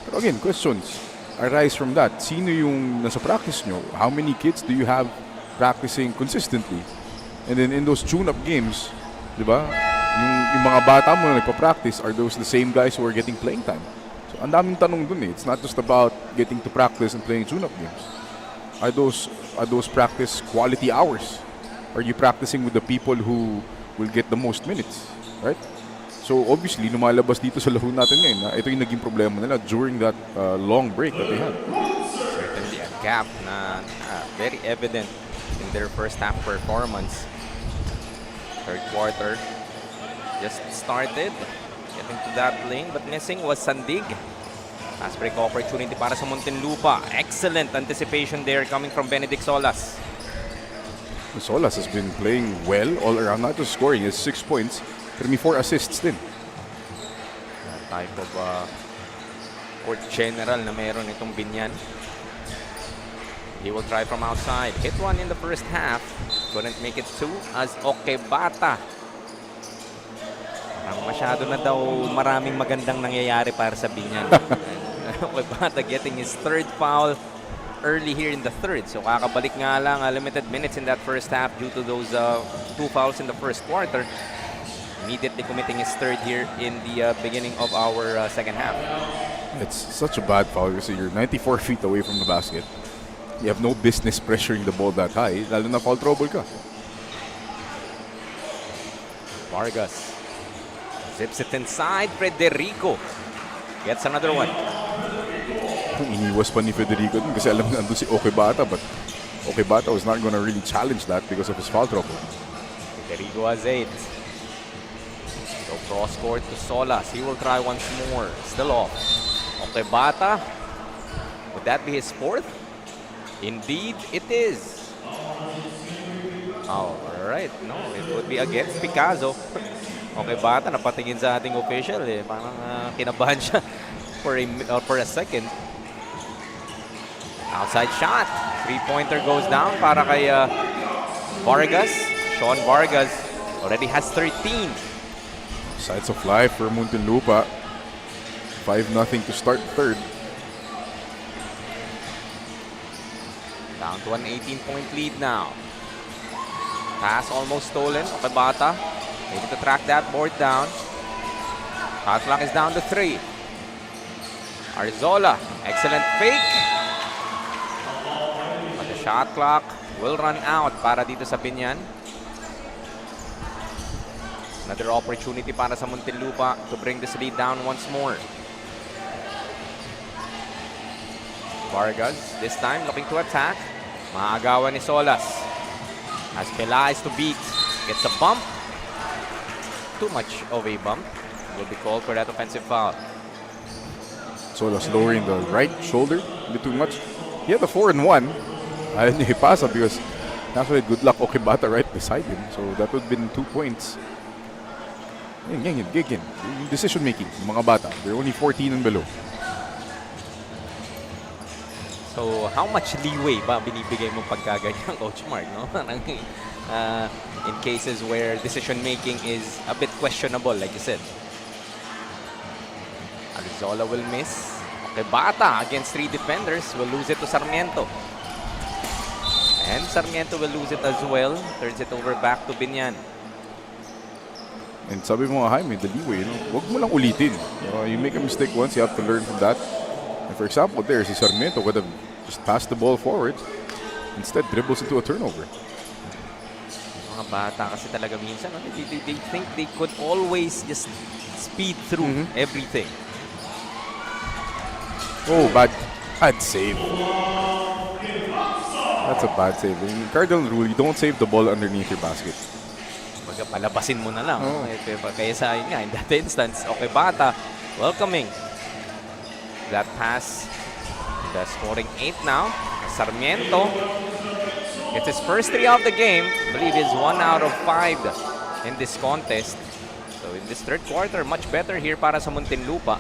Pero again, questions arise from that. Sino yung nasa practice nyo? How many kids do you have practicing consistently? And then in those tune-up games, di ba? Yung mga bata mo na nagpa-practice, are those the same guys who are getting playing time? So, ang daming tanong dun eh. It's not just about getting to practice and playing tune-up games? Are those practice quality hours? Are you practicing with the people who will get the most minutes, right? So obviously, lumalabas dito sa laro natin ngayon na ito yung naging problema nila during that long break that they had. Certainly a gap na very evident in their first half performance. Third quarter just started. Getting to that lane, but missing was Sandig. Fast break opportunity para sa Muntinlupa. Excellent anticipation there coming from Benedict Solas. Solas has been playing well all around, not just scoring. He has 6 points, pero may 4 assists din. That type of court general na meron itong Biñan. He will try from outside. Hit one in the first half. Couldn't make it two as Okebata. Masyado na daw maraming magandang nangyayari para sa Biñan. Okebata getting his third foul early here in the third. So kakabalik nga lang limited minutes in that first half due to those 2 fouls in the first quarter. Immediately committing his third here in the beginning of our second half. It's such a bad foul kasi you're 94 feet away from the basket. You have no business pressuring the ball that high, lalo na foul trouble ka. Vargas zips it inside. Federico gets another one. Iniwas pa ni Federico dun kasi alam na andun si Okebata, but Okebata was not gonna really challenge that because of his foul trouble. Federico has 8. So cross court to Solas. He will try once more. Still off. Okebata. Would that be his fourth? Indeed, it is. All right. No, it would be against Picasso. Okebata, napatingin sa ating official. Parang kinabahan siya for a second. Outside shot. 3-pointer goes down para kay Vargas. Sean Vargas already has 13. Sides of life for Muntinlupa. 5-0 to start third. Down to an 18-point lead now. Pass almost stolen. Okebata able to track that board down. Shot clock is down to 3. Arzola, excellent fake. But the shot clock will run out para dito sa Biñan. Another opportunity para sa Muntinlupa to bring this lead down once more. Vargas, this time looking to attack. Maagawan ni Solas. Has Pelaez to beat. Gets a bump. Too much of a bump. Will be called for that offensive foul. Solas lowering the right shoulder a bit too much. He had a 4-1. Ayaw niya ipasa because actually good luck Okebata right beside him. So that would have been 2 points. Yan. Decision making, mga bata. They're only 14 and below. So, how much leeway ba binibigay mo pagka ganyan, Coach Mark, no? In cases where decision-making is a bit questionable, like you said. Arzola will miss. Okebata against 3 defenders will lose it to Sarmiento. And Sarmiento will lose it as well. Turns it over back to Biñan. And sabi mo nga, Jaime, the leeway, wag mo lang ulitin. You make a mistake once, you have to learn from that. And for example, there, si Sarmiento would have just passed the ball forward. Instead, dribbles into a turnover. Mga bata kasi talaga minsan, they think they could always just speed through everything. Oh, bad save. That's a bad save. In cardinal rule, you don't save the ball underneath your basket. Baga, palabasin mo na lang. Kaya sa akin nga, in that instance, Okebata welcoming that pass. The scoring 8 now. Sarmiento gets his first 3 of the game. I believe he's 1 out of 5 in this contest. So in this third quarter, much better here para sa Muntinlupa.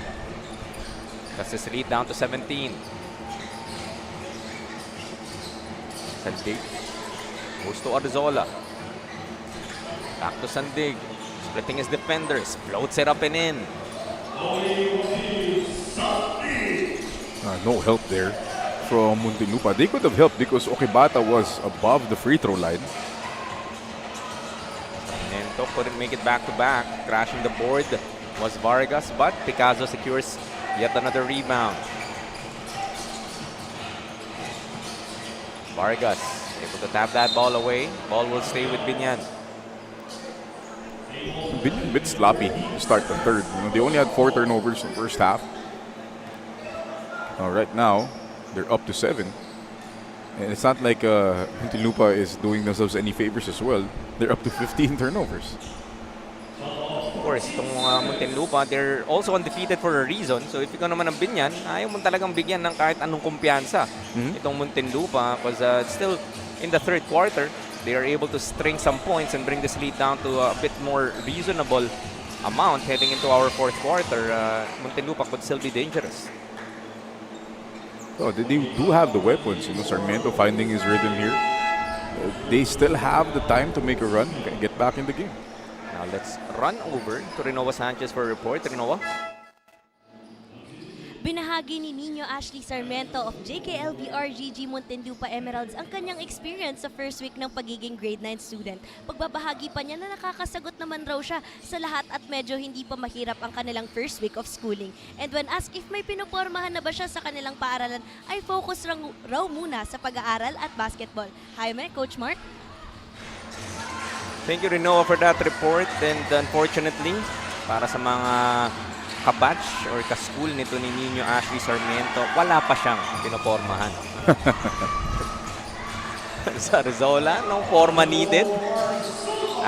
That's his lead down to 17. Sandig goes to Arzola. Back to Sandig. Splitting his defenders. Floats it up and in. No help there from Muntinlupa. They could have helped because Okebata was above the free throw line. Sarmiento couldn't make it back to back. Crashing the board was Vargas, but Picasso secures yet another rebound. Vargas able to tap that ball away. Ball will stay with Biñan. Biñan a bit sloppy to start the third. They only had 4 turnovers in the first half. Right now, they're up to 7. And it's not like Muntinlupa is doing themselves any favors as well. They're up to 15 turnovers. Of course, itong Muntinlupa, they're also undefeated for a reason. So if ikaw naman ang Biñan, ayaw mo talagang bigyan ng kahit anong kumpiyansa. Itong Muntinlupa, because still in the third quarter, they are able to string some points and bring this lead down to a bit more reasonable amount heading into our fourth quarter. Muntinlupa could still be dangerous. Oh, they do have the weapons. Sarmiento finding his rhythm here. They still have the time to make a run and get back in the game. Now let's run over to Rinoa Sanchez for a report. Rinoa? Binahagi ni Nino Ashley Sarmiento of JKLV RGG Muntinlupa Emeralds ang kanyang experience sa first week ng pagiging grade 9 student. Pagbabahagi pa niya na nakakasagot naman raw siya sa lahat at medyo hindi pa mahirap ang kanilang first week of schooling. And when asked if may pinupormahan na ba siya sa kanilang paaralan, ay focus raw muna sa pag-aaral at basketball. Jaime, Coach Mark? Thank you, Rinoa, for that report. And unfortunately, para sa mga kabatch or ka-school nito ni Nino Ashley Sarmiento, wala pa siyang pinopormahan. Sa Arzola, no forma needed.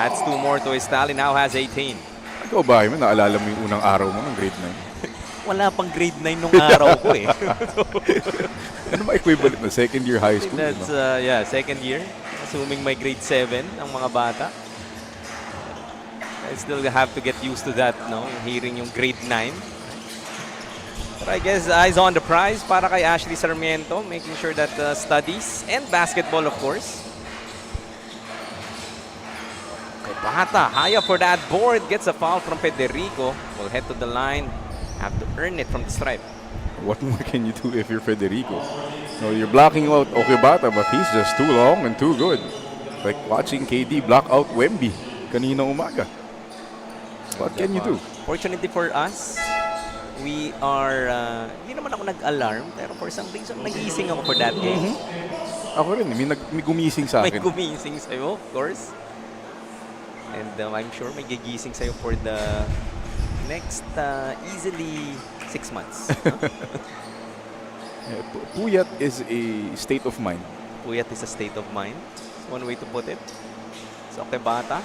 Adds 2 more to his tally, now has 18. Ikaw ba, naalala mo yung unang araw mo ng grade 9? Wala pang grade 9 nung araw ko eh. Ano ba equivalent na second year high school? That's, yeah, second year. Assuming may grade 7 ang mga bata. I still have to get used to that, no? Hearing yung grade 9. But I guess eyes on the prize para kay Ashley Sarmiento, making sure that studies and basketball, of course. Bata, high up for that board, gets a foul from Federico. Will head to the line, have to earn it from the stripe. What more can you do if you're Federico? You're blocking out Bata, but he's just too long and too good. Like watching KD block out Wemby kanina umaga. What can you do? Fortunately for us, we are, hindi naman ako nag-alarm, pero for some reason, nagising ako for that game. Ako rin, may gumising sa akin. May gumising sa'yo, of course. And I'm sure may gigising sa'yo for the next easily 6 months. Puyat is a state of mind. Puyat is a state of mind. That's one way to put it. So, Bata,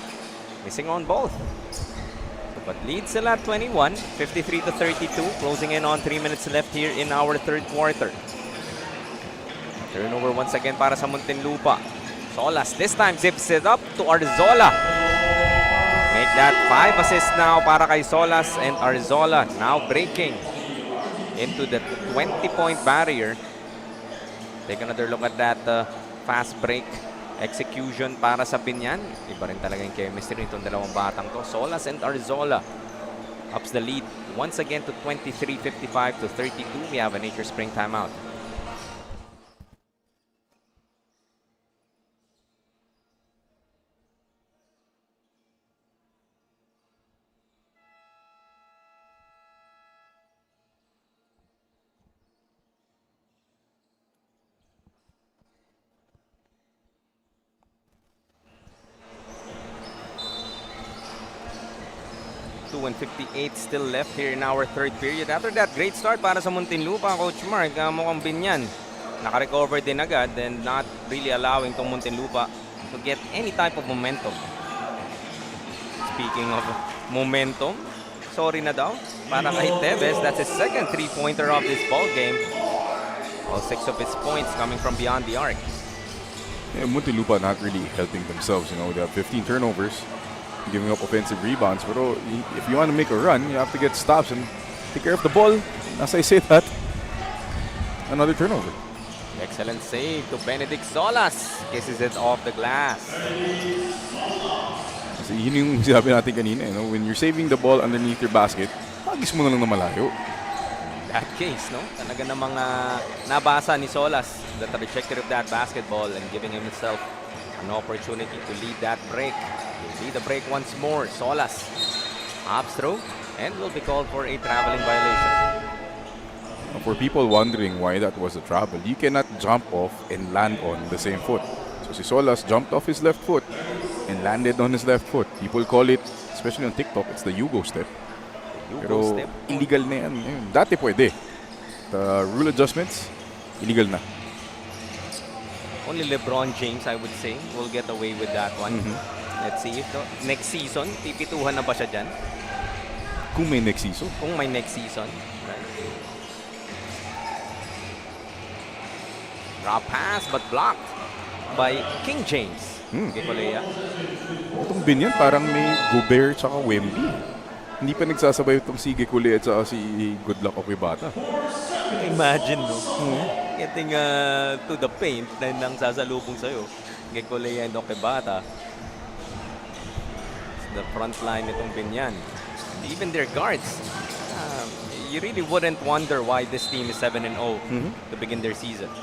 missing on both. But lead sila at 21, 53 to 32, closing in on 3 minutes left here in our third quarter. Turnover once again para sa Muntinlupa. Solas this time zips it up to Arzola. Make that 5 assists now para kay Solas, and Arzola now breaking into the 20-point barrier. Take another look at that fast break execution para sa Biñan. Iba rin talaga yung chemistry nitong dalawang batang to. Solas and Arzola ups the lead once again to 23, 55 to 32. We have a Nature Spring timeout. And 58 still left here in our third period. After that great start para sa Muntinlupa, Coach Mark, mukhang Biñan naka-recover din agad and not really allowing tong Muntinlupa to get any type of momentum. Speaking of momentum, sorry na daw para kay Tevez. That's his second three-pointer of this ball game. All 6 of his points coming from beyond the arc. Yeah, Muntinlupa not really helping themselves. They have 15 turnovers, giving up offensive rebounds. But if you want to make a run, you have to get stops and take care of the ball. As I say that, another turnover. Excellent save to Benedict Solas. Kisses it off the glass. Kasi yun yung sinabi natin kanina. When you're saving the ball underneath your basket, agis mo na lang na malayo. In that case, no? Talaga namang nabasa ni Solas the trajectory of that basketball and giving himself an opportunity to lead that break. Lead the break once more. Solas. Up throw and will be called for a traveling violation. For people wondering why that was a travel, you cannot jump off and land on the same foot. So si Solas jumped off his left foot and landed on his left foot. People call it, especially on TikTok, it's the Yugo step. Pero step. illegal na yan. Dati pwede. The rule adjustments, illegal na. Only LeBron James, I would say, will get away with that one. Let's see if next season, pipituhan na ba siya dyan? Kung may next season. Kung may next season. Right. Drop pass but blocked by King James. Gikolea. Itong Biñan parang may Gobert tsaka Wemby. Hindi pa nagsasabay itong si Gikolea at si Goodluck Okwibata. Imagine, no? Getting to the paint na nang sasalubong sa'yo. Gikolea and Okibata. The front line itong Biñan. Even their guards. You really wouldn't wonder why this team is 7-0 to begin their season.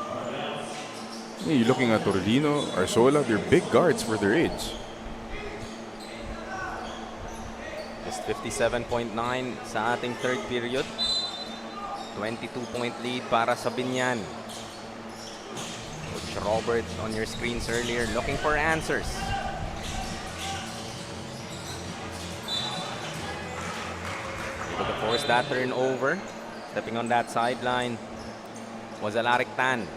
You're looking at Torrelino, Arzola, they're big guards for their age. Just 57.9 sa ating third period. 22-point lead para sa Biñan. Coach Robert on your screens earlier looking for answers. Able to force that turnover. Stepping on that sideline was Alaric Tan.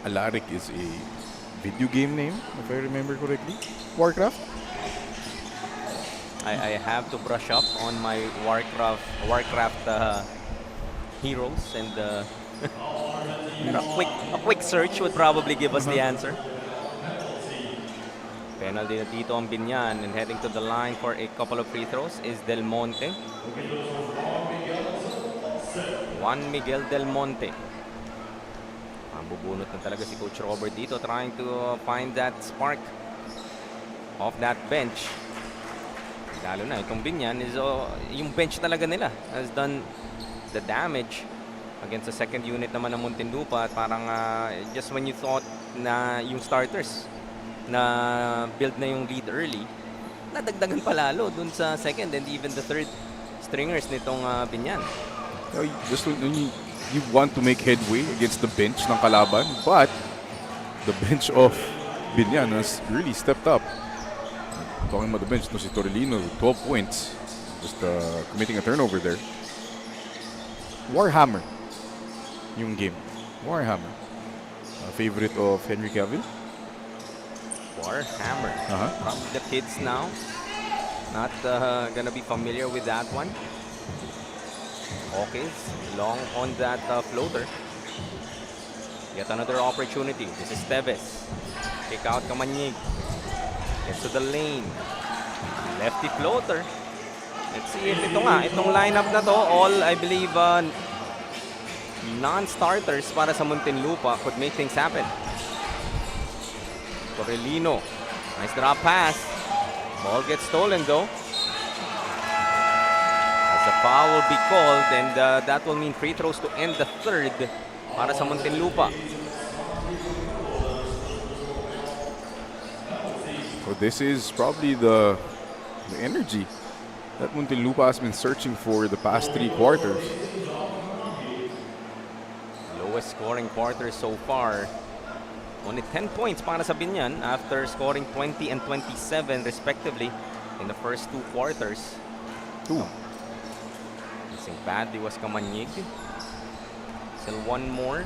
Alaric is a video game name, if I remember correctly. Warcraft? I have to brush up on my Warcraft heroes, and a quick search would probably give us the answer. Penalty na dito ang Biñan, and heading to the line for a couple of free throws is Del Monte. Juan Miguel Del Monte. Ang bubunot na talaga si Coach Robert dito, trying to find that spark off that bench. Lalo na itong Biñan is yung bench talaga nila has done the damage against the second unit naman ng Muntinlupa, at parang just when you thought na yung starters na build na yung lead early, nadagdagan pa lalo dun sa second and even the third stringers nitong Biñan. Just when you want to make headway against the bench ng kalaban, but the bench of Biñan has really stepped up. Talking about the bench, no, si Torrelino, 12 points, just committing a turnover there. Warhammer, yung game. Warhammer, favorite of Henry Cavill. Warhammer. Probably the kids now not gonna be familiar with that one. Okay, long on that floater. Yet another opportunity. This is Teves. Kick out Kamanyig. Gets to the lane. Lefty floater. Let's see if itong lineup na to, all I believe non-starters para sa Muntinlupa, could make things happen. Torrelino. Nice drop pass. Ball gets stolen though. As a foul will be called, and that will mean free throws to end the third para sa Muntinlupa. So this is probably the energy that Muntinlupa has been searching for the past 3 quarters. Lowest scoring quarter so far. Only 10 points para sa Biñan after scoring 20 and 27 respectively in the first 2 quarters. Missing badly was Kamanyig. Still one more.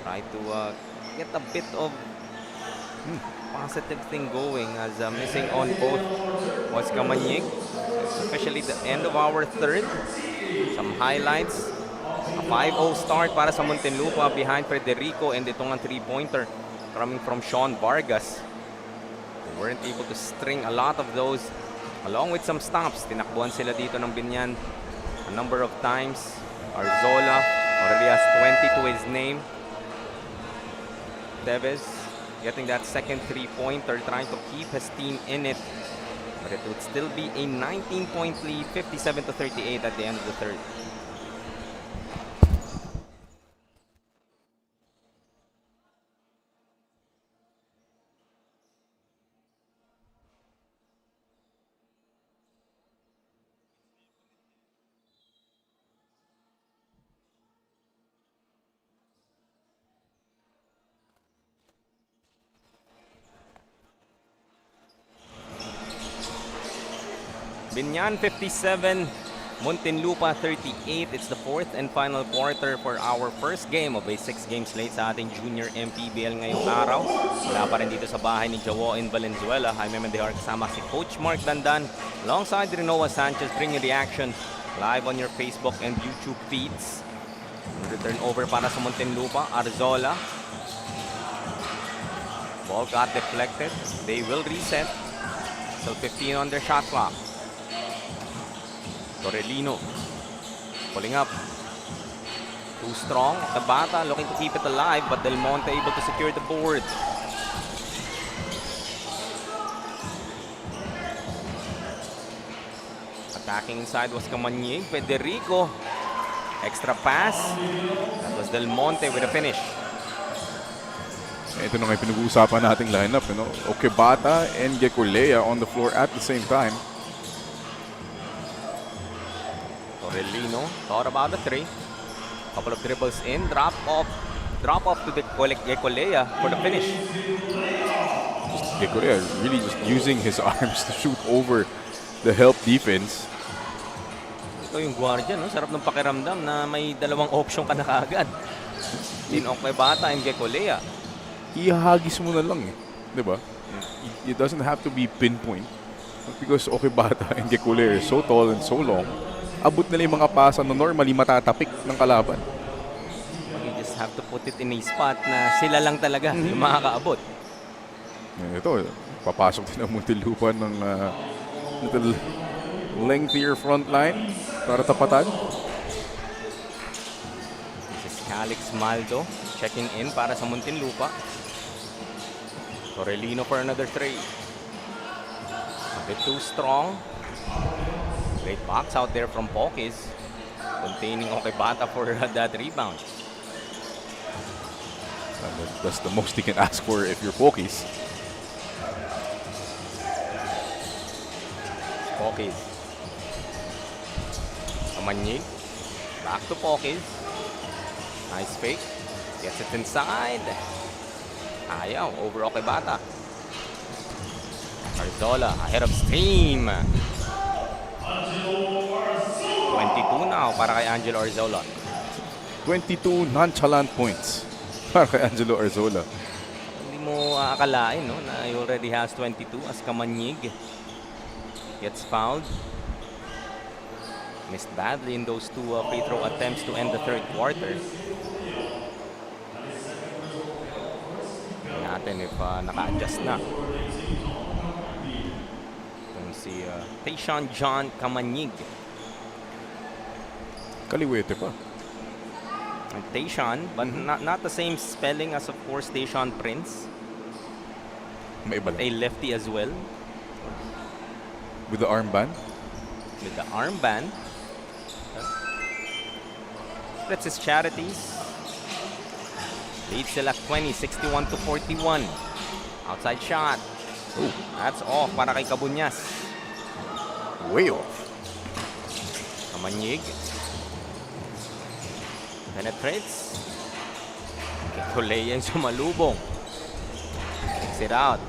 Try to get a bit of positive thing going, as missing on both was Kamanyig, especially the end of our third. Some highlights. A 5-0 start para sa Muntinlupa behind Federico, and itong ang 3-pointer coming from Sean Vargas. They weren't able to string a lot of those along with some stops. Tinakbuhan sila dito ng Biñan a number of times. Arzola already has 20 to his name. Teves getting that second 3-pointer, trying to keep his team in it. But it would still be a 19-point lead, 57-38 at the end of the third. Biñan 57, Muntinlupa 38. It's the fourth and final quarter for our first game of a 6-game slate sa ating Junior MPBL ngayong araw. Wala pa rin dito sa bahay ni Jawo in Valenzuela. Jaime Mendejor kasama si Coach Mark Dandan alongside Rinoa Sanchez, bringing the action live on your Facebook and YouTube feeds. Return over para sa Muntinlupa, Arzola. Ball got deflected. They will reset. Still 15 on their shot clock. Torrellino pulling up. Too strong. Tabata looking to keep it alive, but Del Monte able to secure the board. Attacking inside was Kamanying. Federico. Extra pass. That was Del Monte with a finish. Ito na nga yung pinag-uusapan nating lineup. Okebata and Gekolea on the floor at the same time. Torrellino thought about the three. Couple of dribbles in, drop off to the Gekolea for the finish. Gekolea really just using his arms to shoot over the help defense. Ito yung guardian, no? Sarap ng pakiramdam na may dalawang option ka na kaagad. In Okebata and Gekolea. Ihagis mo na lang diba? It doesn't have to be pinpoint. Because Okebata and Gekolea are so tall and so long, abot nila yung mga pasa na normally matatapik ng kalaban. You just have to put it in a spot na sila lang talaga yung makakaabot. Ito, papasok din ang Muntinlupa ng little lengthier front line para tapatan. This is Calix Maldo checking in para sa Muntinlupa. Torrellino for another three. A bit too strong. Great box out there from Pokis, containing Okebata for that rebound. That's the most you can ask for if you're Pokis. Pokis. Amanyig. Back to Pokis. Nice fake. Gets it inside. Ayaw. Over Okebata. Arzola ahead of steam. 22 now para kay Angelo Arzola. 22 nonchalant points para kay Angelo Arzola. Hindi mo aakalain, no, na he already has 22 as Kamanyig gets fouled. Missed badly in those two free throw attempts to end the third quarter. Tingnan natin if naka-adjust na. Itong si Tayshaun John Kamanyig. Kaliwete pa. Tayshaun, but not the same spelling as, of course, Tayshaun Prince. May iba lang. A lefty as well. With the armband. With the armband. Splits his charities. Leads sila 20, 61 to 41. Outside shot. Ooh. That's off para kay Cabuñas. Way off. Kamanyig. Penetrates. Gekolea yung sumalubong. Takes it out.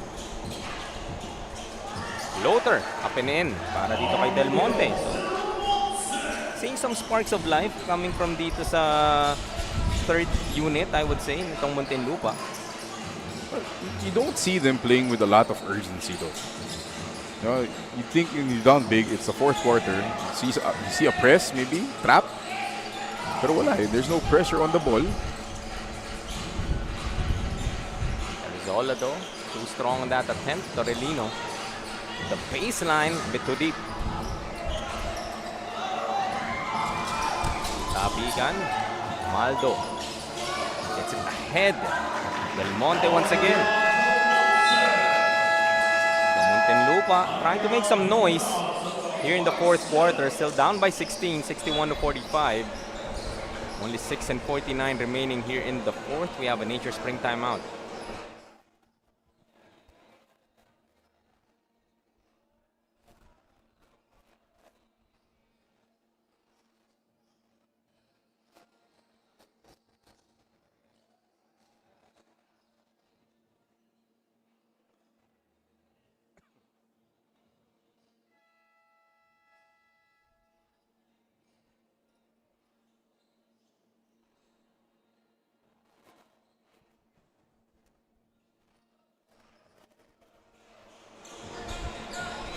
Floater. Up and in. Para dito kay Del Monte. So, seeing some sparks of life coming from dito sa third unit, I would say, nitong Muntinlupa. You don't see them playing with a lot of urgency though. You think when you're down big, it's the fourth quarter. You see a press, maybe, trap. Pero wala there's no pressure on the ball. Arzola though, too strong on that attempt. Torrellino. The baseline, a bit too deep. Tabigan. Maldo. Gets it ahead. Del Monte once again. Muntinlupa trying to make some noise here in the fourth quarter. Still down by 16, 61 to 45. Only 6 and 49 remaining here in the fourth. We have a Nature Spring timeout.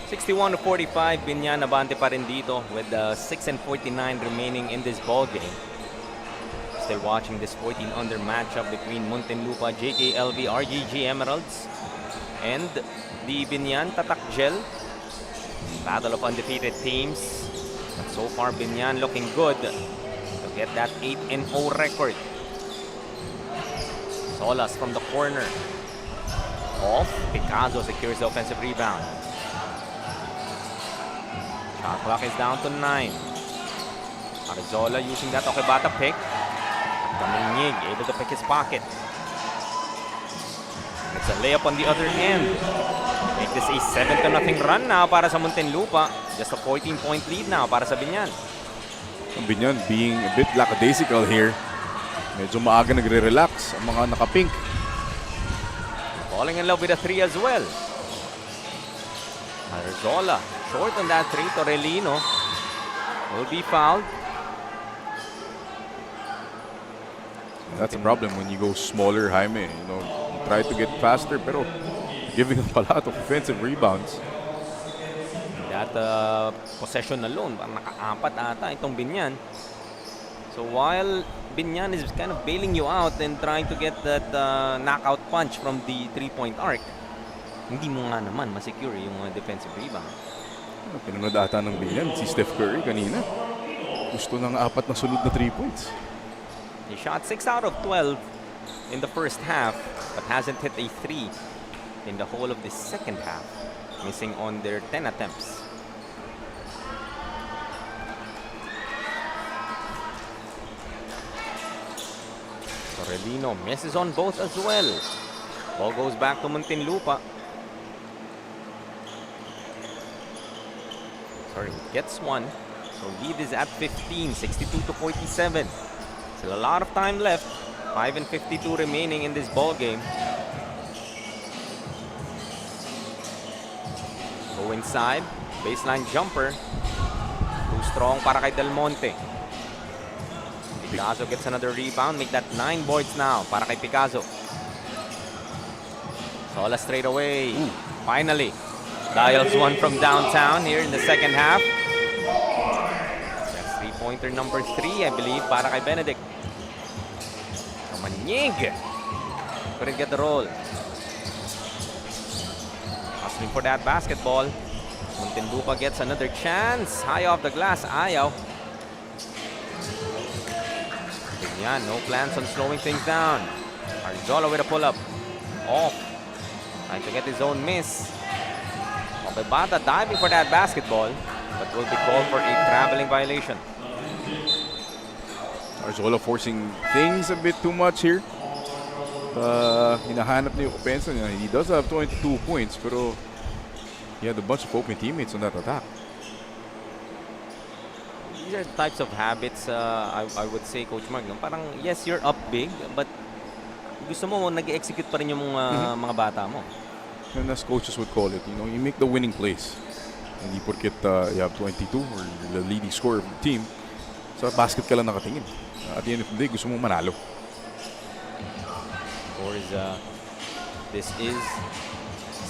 61-45, Biñan abante pa rin dito with 6:49 remaining in this ball game. Still watching this 14-under matchup between Muntinlupa, JKLV, RGG Emeralds, and the Biñan Tatak Gel. Battle of undefeated teams. But so far, Biñan looking good to get that 8-0 record. Solas from the corner. Off. Picazo secures the offensive rebound. Shot clock is down to 9. Valenzuela using that Okebata pick. Kaminyig able to pick his pocket. It's a layup on the other end. Make this a 7-0 run now para sa Muntinlupa. Just a 14-point lead now para sa Biñan. Biñan being a bit lackadaisical here. Medyo maaga nagre-relax ang mga naka-pink. Falling in love with a 3 as well. Valenzuela short on that 3. Torelino will be fouled. That's a problem when you go smaller, Jaime. You know, you try to get faster, pero giving up a lot of offensive rebounds. That possession alone, parang naka-4 ata itong Biñan. So while Biñan is kind of bailing you out and trying to get that knockout punch from the 3-point arc, hindi mo nga naman masecure yung defensive rebound. Pinunod ata ng Biñan si Steph Curry kanina. Gusto ng 4 na sunod na 3 points. He shot 6 out of 12 in the first half, but hasn't hit a 3 in the whole of the second half, missing on their 10 attempts. Torelino misses on both as well. Ball goes back to Muntinlupa. Sorry, gets one. So lead is at 15, 62-47. Still a lot of time left. 5:52 remaining in this ball game. Go inside. Baseline jumper. Too strong para kay Del Monte. Picazo gets another rebound. Make that 9 boards now para kay Picazo. Sola straight away. Finally. Dials one from downtown here in the second half. That's three-pointer number 3, I believe, para kay Benedict. Manyig. Couldn't get the roll. Hustling for that basketball. Muntinlupa gets another chance. High off the glass. Ayaw. Biñan, no plans on slowing things down. Valenzuela with a pull-up. Off. Trying to get his own miss. Okebata diving for that basketball, but will be called for a traveling violation. Valenzuela forcing things a bit too much here. Hinahanap niya yung offense niya. He does have 22 points, pero he had a bunch of open teammates on that attack. These are the types of habits, I would say, Coach Mark. No? Parang, yes, you're up big, but gusto mo nag-execute pa rin yung mga bata mo. And as coaches would call it, you know, you make the winning plays. Hindi porket you have 22 or the leading scorer of the team, sa basket ka lang nakatingin. At the end of the day, gusto mo manalo. Of course, this is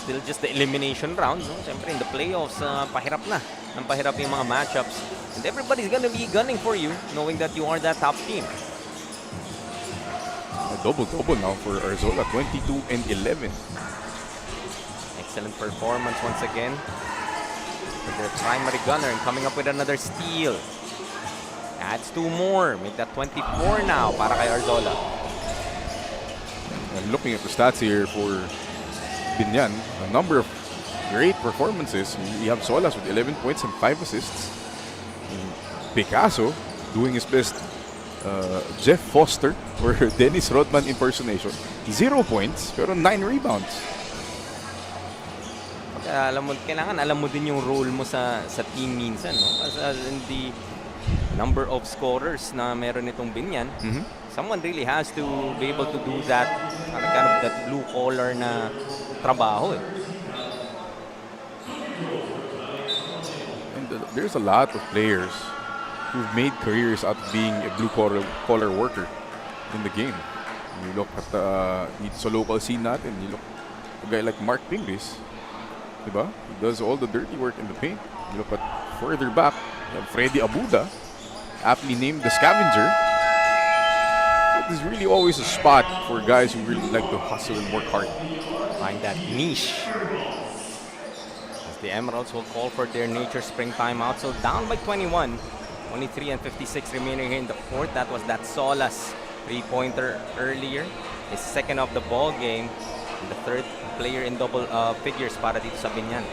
still just the elimination round. No? Siyempre, in the playoffs, pahirap na. Nang pahirap yung mga matchups. And everybody's gonna be gunning for you, knowing that you are that top team. A double-double now for Valenzuela, 22 and 11. Excellent performance once again for their primary gunner, and coming up with another steal. Adds 2 more. Make that 24 now para kay Valenzuela. And looking at the stats here for Biñan, a number of great performances. You have Solas with 11 points and 5 assists. And Picazo doing his best Jeff Foster or Dennis Rodman impersonation. 0 points pero 9 rebounds. Kailangan alam mo din yung role mo sa team minsan, no? As in the number of scorers na meron itong Biñan, someone really has to be able to do that kind of that blue collar na trabaho. And there's a lot of players who've made careers out of being a blue collar worker in the game. You look at dito sa local scene natin, you look at a guy like Mark Pingris. Diba? He does all the dirty work in the paint. You look at further back, you have Freddy Abuda, aptly named the Scavenger. There's really always a spot for guys who really like to hustle and work hard. Find that niche. As the Emeralds will call for their nature spring timeout. So down by 21. Only 3:56 remaining here in the fourth. That was that Solas three-pointer earlier. His second of the ball game. And the third player in double figures para dito sa Biñan.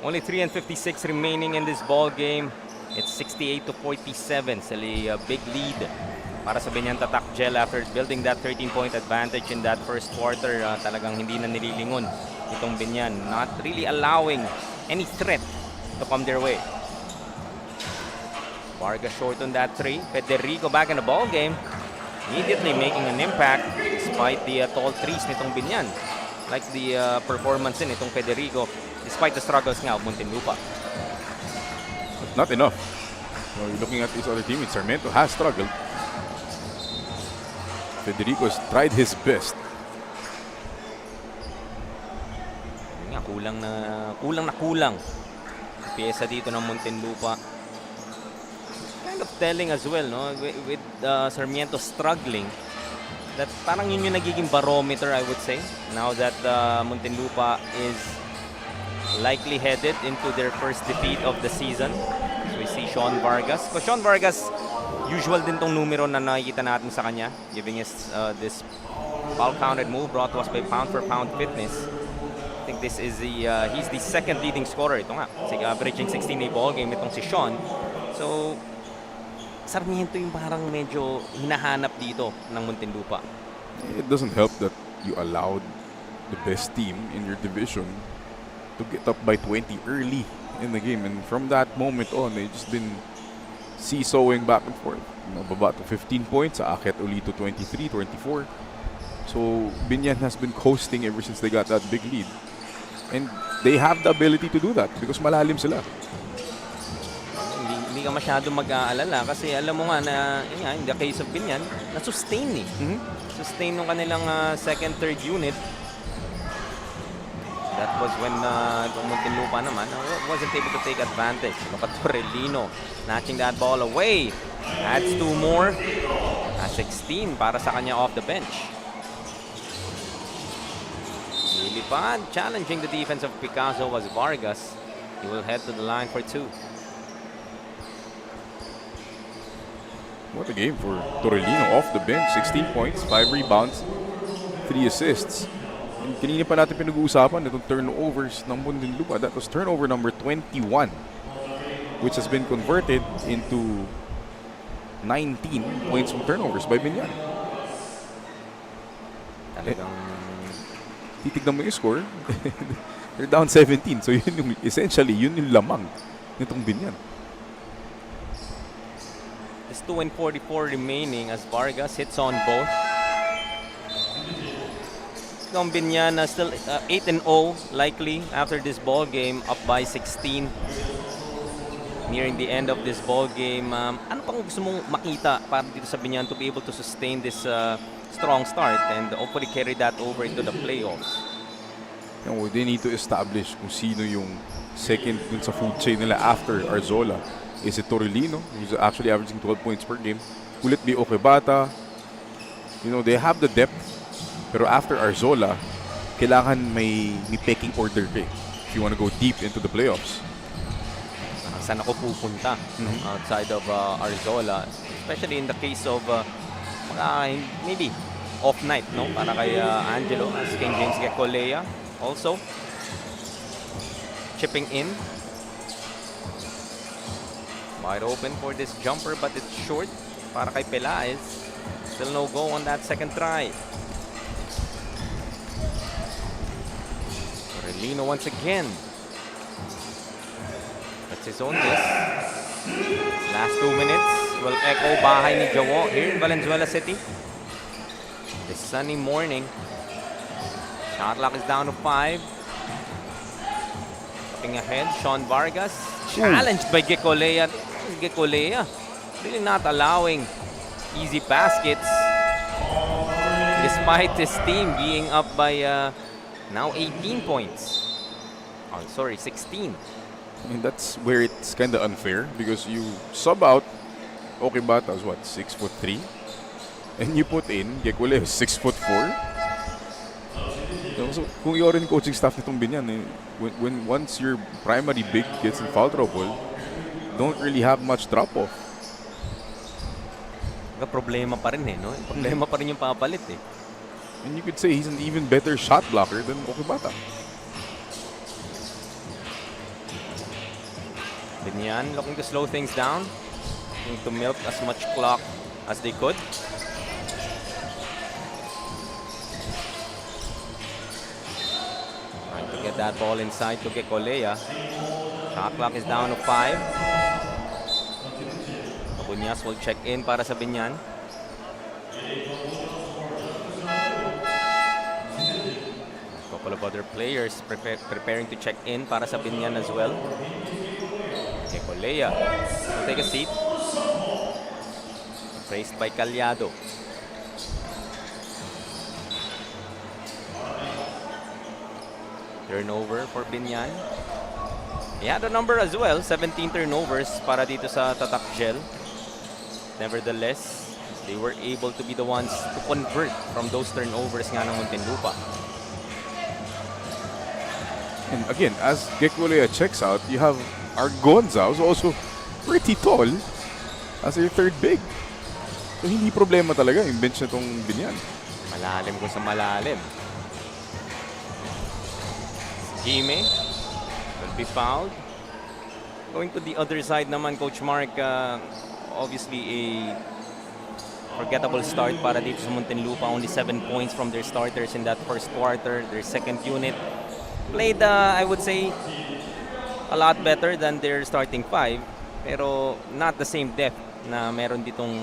Only 3:56 remaining in this ball game. It's 68-47. Still a big lead para sa Biñan Tatak Gel after building that 13-point advantage in that first quarter. Talagang hindi na nililingon itong Biñan. Not really allowing any threat to come their way. Vargas short on that three. Federico back in the ball game. Immediately making an impact despite the tall threes nitong Biñan. Like the performance in itong Federico despite the struggles nga of Muntinlupa. But not enough. You're looking at his other teammates. Sarmiento has struggled. Federico's tried his best. Nga, kulang. Piyesa dito ng Muntinlupa. Kind of telling as well, no? With Sarmiento struggling, that parang yun yung nagiging barometer, I would say. Now that Muntinlupa is likely headed into their first defeat of the season. So we see Sean Vargas. Because Sean Vargas, usual din tong numero na nakikita natin sa kanya, giving us this foul-counted move brought to us by Pound for Pound Fitness. I think this is he's the second leading scorer. Ito nga, averaging 16 a ball game itong si Sean. So, Sarmiento yung parang medyo hinahanap dito ng Muntinlupa. It doesn't help that you allowed the best team in your division to get up by 20 early in the game. And from that moment on, they just been seesawing back and forth. Baba to 15 points, aakyat uli to 23, 24. So, Biñan has been coasting ever since they got that big lead. And they have the ability to do that because malalim sila. Hindi ka masyado mag-aalala kasi alam mo nga na in the case of Biñan, na-sustain eh. Sustain nung kanilang second, third unit. That was when Muntinlupa naman wasn't able to take advantage. Look at Torrellino snatching that ball away. Adds 2 more. 16 para sa kanya off the bench. Lilipad challenging the defense of Picasso was Vargas. He will head to the line for 2. What a game for Torrellino off the bench. 16 points, 5 rebounds, 3 assists. And kanina pa natin pinag-uusapan itong turnovers ng Muntinlupa. That was turnover number 21, which has been converted into 19 points from turnovers by Biñan. Talagang titignan mo yung score, they're down 17. So yun yung, essentially, yun yung lamang nitong Biñan. It's 2:44 remaining as Vargas hits on both. Itong Biñan still 8-0 likely after this ball game, up by 16. Nearing the end of this ball game, ano pang gusto mong makita para dito sa Biñan to be able to sustain this strong start and hopefully carry that over into the playoffs? You know, they need to establish kung sino yung second dun sa food chain nila after Arzola. Is it Torrellino, who's actually averaging 12 points per game? Will it be Okebata? You know, they have the depth. Pero after Arzola, kailangan may pecking order ka if you want to go deep into the playoffs. Saan ako pupunta outside of Arzola, especially in the case of maybe off night, no? Para kay Angelo, as King James Gekolea also chipping in. Wide open for this jumper, but it's short. para kay Pelaez. Still no go on that second try. Relino once again. That's his own miss. Last 2 minutes will echo Bahay ni Jawo here in Valenzuela City. This sunny morning. Shot clock is down to 5. Looking ahead, Sean Vargas. Challenged by Gekolea. Gekolea really not allowing easy baskets. Despite his team being up by now 18 points. Oh, sorry, 16. I mean, that's where it's kind of unfair because you sub out Okay Bata's what, 6'3", and you put in Gekule, 6'4". So kung you're in coaching staff nitong Biñan, when once your primary big gets in foul trouble, don't really have much drop off. Problema pa rin no? Problema pa rin yung papalit And you could say he's an even better shot blocker than Okay Bata. Biñan looking to slow things down, looking to milk as much clock as they could. Trying to get that ball inside to Gekolea. Shot clock is down to 5. Bunyas will check in para sa Biñan. A couple of other players preparing to check in para sa Biñan as well. Gekolea will take a seat. Praised by Calyado. Turnover for Biñan. He had a number as well, 17 turnovers para dito sa Tatak Gel. Nevertheless, they were able to be the ones to convert from those turnovers nga ng Muntinlupa. And again, as Gekolea checks out, you have Argonza, who's also pretty tall, as your third big. So hindi problema talaga yung bench na itong Biñan. Malalim kung sa malalim. Jime will be fouled. Going to the other side naman, Coach Mark, obviously a forgettable start para dito sa Muntinlupa. Only 7 points from their starters in that first quarter. Their second unit played, I would say, a lot better than their starting 5. Pero not the same depth na meron ditong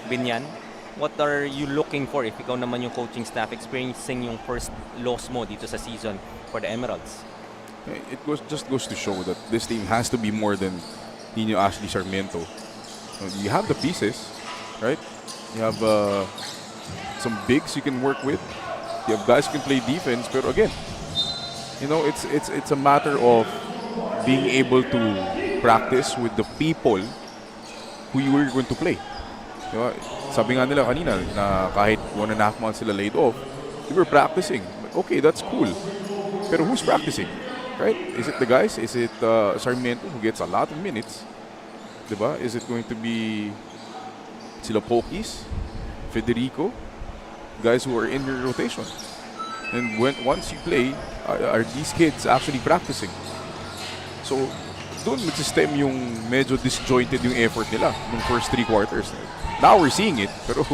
Biñan. What are you looking for if ikaw naman yung coaching staff experiencing yung first loss mo dito sa season for the Emeralds? It just goes to show that this team has to be more than Nino Ashley Sarmiento. You have the pieces, right? You have some bigs you can work with. You have guys who can play defense. But again, you know, it's a matter of being able to practice with the people who you were going to play. Diba? Sabi nga nila kanina na kahit 1.5 months sila laid off, they were practicing. Okay, that's cool. Pero who's practicing? Right? Is it the guys? Is it Sarmiento who gets a lot of minutes? Diba? Is it going to be sila Pokis, Federico, guys who are in your rotation? And once you play, are these kids actually practicing? So, doon mag-system yung medyo disjointed yung effort nila nung first 3 quarters. Now we're seeing it, pero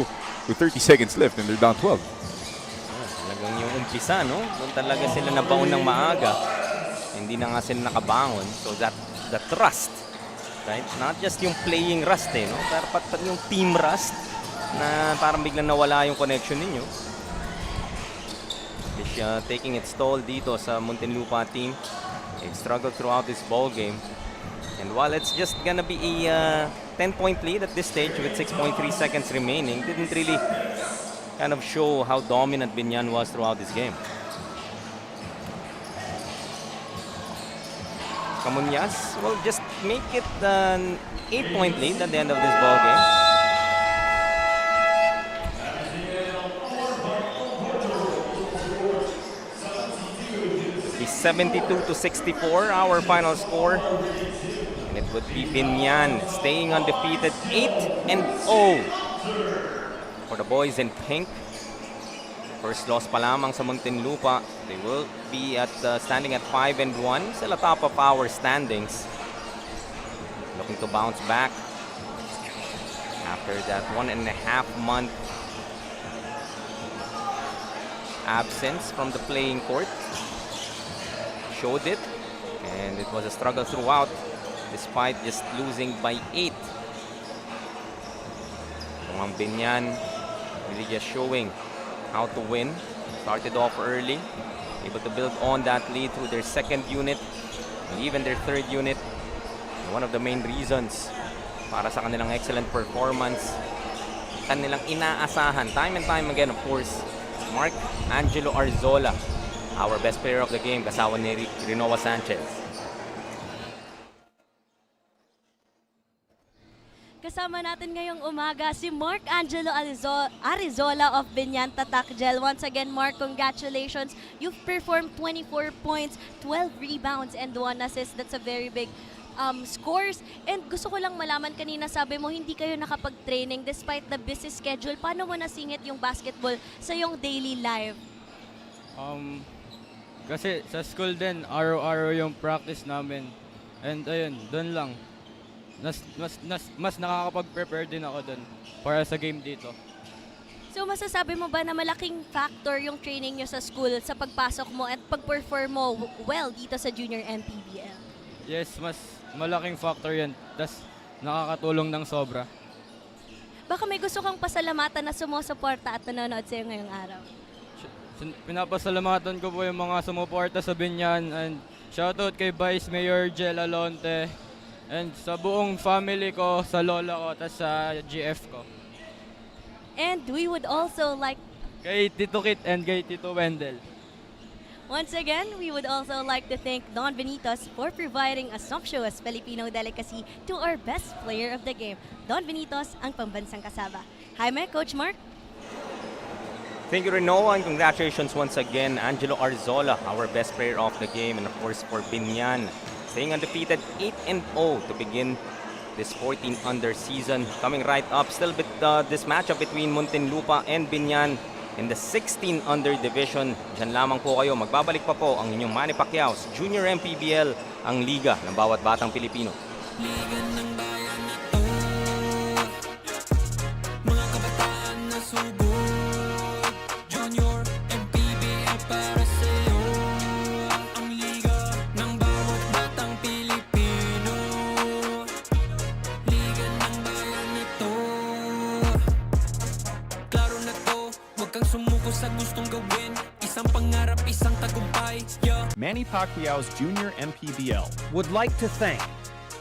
with 30 seconds left and they're down 12. Talagang yung umpisa, no? Doon talaga sila nabaon ng maaga. Hindi na nga sila nakabangon. So that the trust, right? Not just yung playing rust, no? Pero pati yung team rust na parang biglang nawala yung connection ninyo. It's taking its toll dito sa Muntinlupa team. They've struggled throughout this ball game. And while it's just gonna be a 10-point lead at this stage with 6.3 seconds remaining, didn't really kind of show how dominant Biñan was throughout this game. Camuñas will just make it an 8-point lead at the end of this ball game. It's 72-64, our final score. And it would be Biñan staying undefeated, 8-0 for the boys in pink. First loss pa lamang sa Muntinlupa. They will be at standing at 5-1. Sila top of our standings. Looking to bounce back after that 1.5-month absence from the playing court. Showed it, and it was a struggle throughout despite just losing by 8. Ang Biñan really just showing how to win. Started off early, able to build on that lead through their second unit and even their third unit. One of the main reasons para sa kanilang excellent performance, kanilang inaasahan time and time again, of course, Mark Angelo Arzola, our best player of the game, kasawa ni Rinoa Sanchez. Kasama natin ngayong umaga si Mark Angelo Arzola of Biñan, Tatak Gel. Once again, Mark, congratulations. You've performed 24 points, 12 rebounds, and 1 assist. That's a very big scores. And gusto ko lang malaman, kanina sabi mo hindi kayo nakapag-training despite the busy schedule. Paano mo nasingit yung basketball sa iyong daily life? Kasi sa school din, araw-araw yung practice namin. And ayun, doon lang. Mas nakakapag-prepare din ako doon para sa game dito. So masasabi mo ba na malaking factor yung training nyo sa school sa pagpasok mo at pag-perform mo well dito sa Junior MPBL? Yes, mas malaking factor yan. Tas nakakatulong ng sobra. Baka may gusto kang pasalamatan na sumusuporta at nanonood sa'yo ngayong araw. Pinapasalamatan ko po yung mga sumuporta sa Biñan, and shoutout kay Vice Mayor Jel Alonte, and sa buong family ko, sa lola ko, at sa GF ko. And we would also like... Kay Tito Kit and kay Tito Wendell. Once again, we would also like to thank Don Benitos for providing a sumptuous Filipino delicacy to our best player of the game. Don Benitos, ang pambansang kasaba. Hi, Coach Mark. Thank you, Renoa, and congratulations once again, Angelo Arzola, our best player of the game, and of course for Biñan, staying undefeated 8-0 to begin this 14-under season. Coming right up, still with this matchup between Muntinlupa and Biñan in the 16-under division. Diyan lamang po kayo. Magbabalik pa po ang inyong Manny Pacquiao's Junior MPBL, ang liga ng bawat batang Pilipino. Liga ng bayan na to, mga kabataan na subok. Junior MPBL para sa'yo, ang liga ng bawat batang Pilipino. Liga ng bayan na to, klaro na to, huwag kang sumuko sa gustong gawin. Isang pangarap, isang tagumpay, yeah. Manny Pacquiao's Junior MPBL would like to thank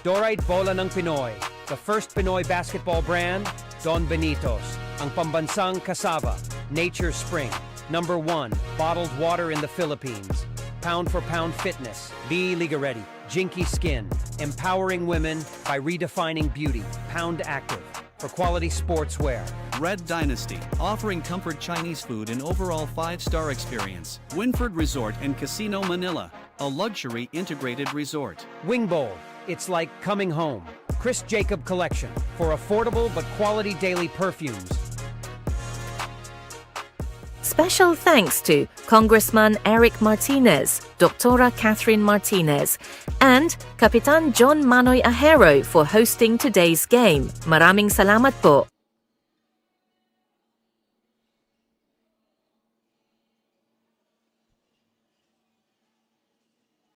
Dorite Bola ng Pinoy, the first Pinoy basketball brand, Don Benitos, ang pambansang kasava, Nature Spring, #1 bottled water in the Philippines, Pound for Pound Fitness, Be Liga Ready, Jinky Skin, empowering women by redefining beauty, Pound Active, for quality sportswear. Red Dynasty, offering comfort Chinese food and overall 5-star experience. Winford Resort and Casino Manila, a luxury integrated resort. Wing Bowl, it's like coming home. Chris Jacob Collection, for affordable but quality daily perfumes. Special thanks to Congressman Eric Martinez, Dr. Catherine Martinez, and Kapitan John Manoy Ahero for hosting today's game. Maraming salamat po.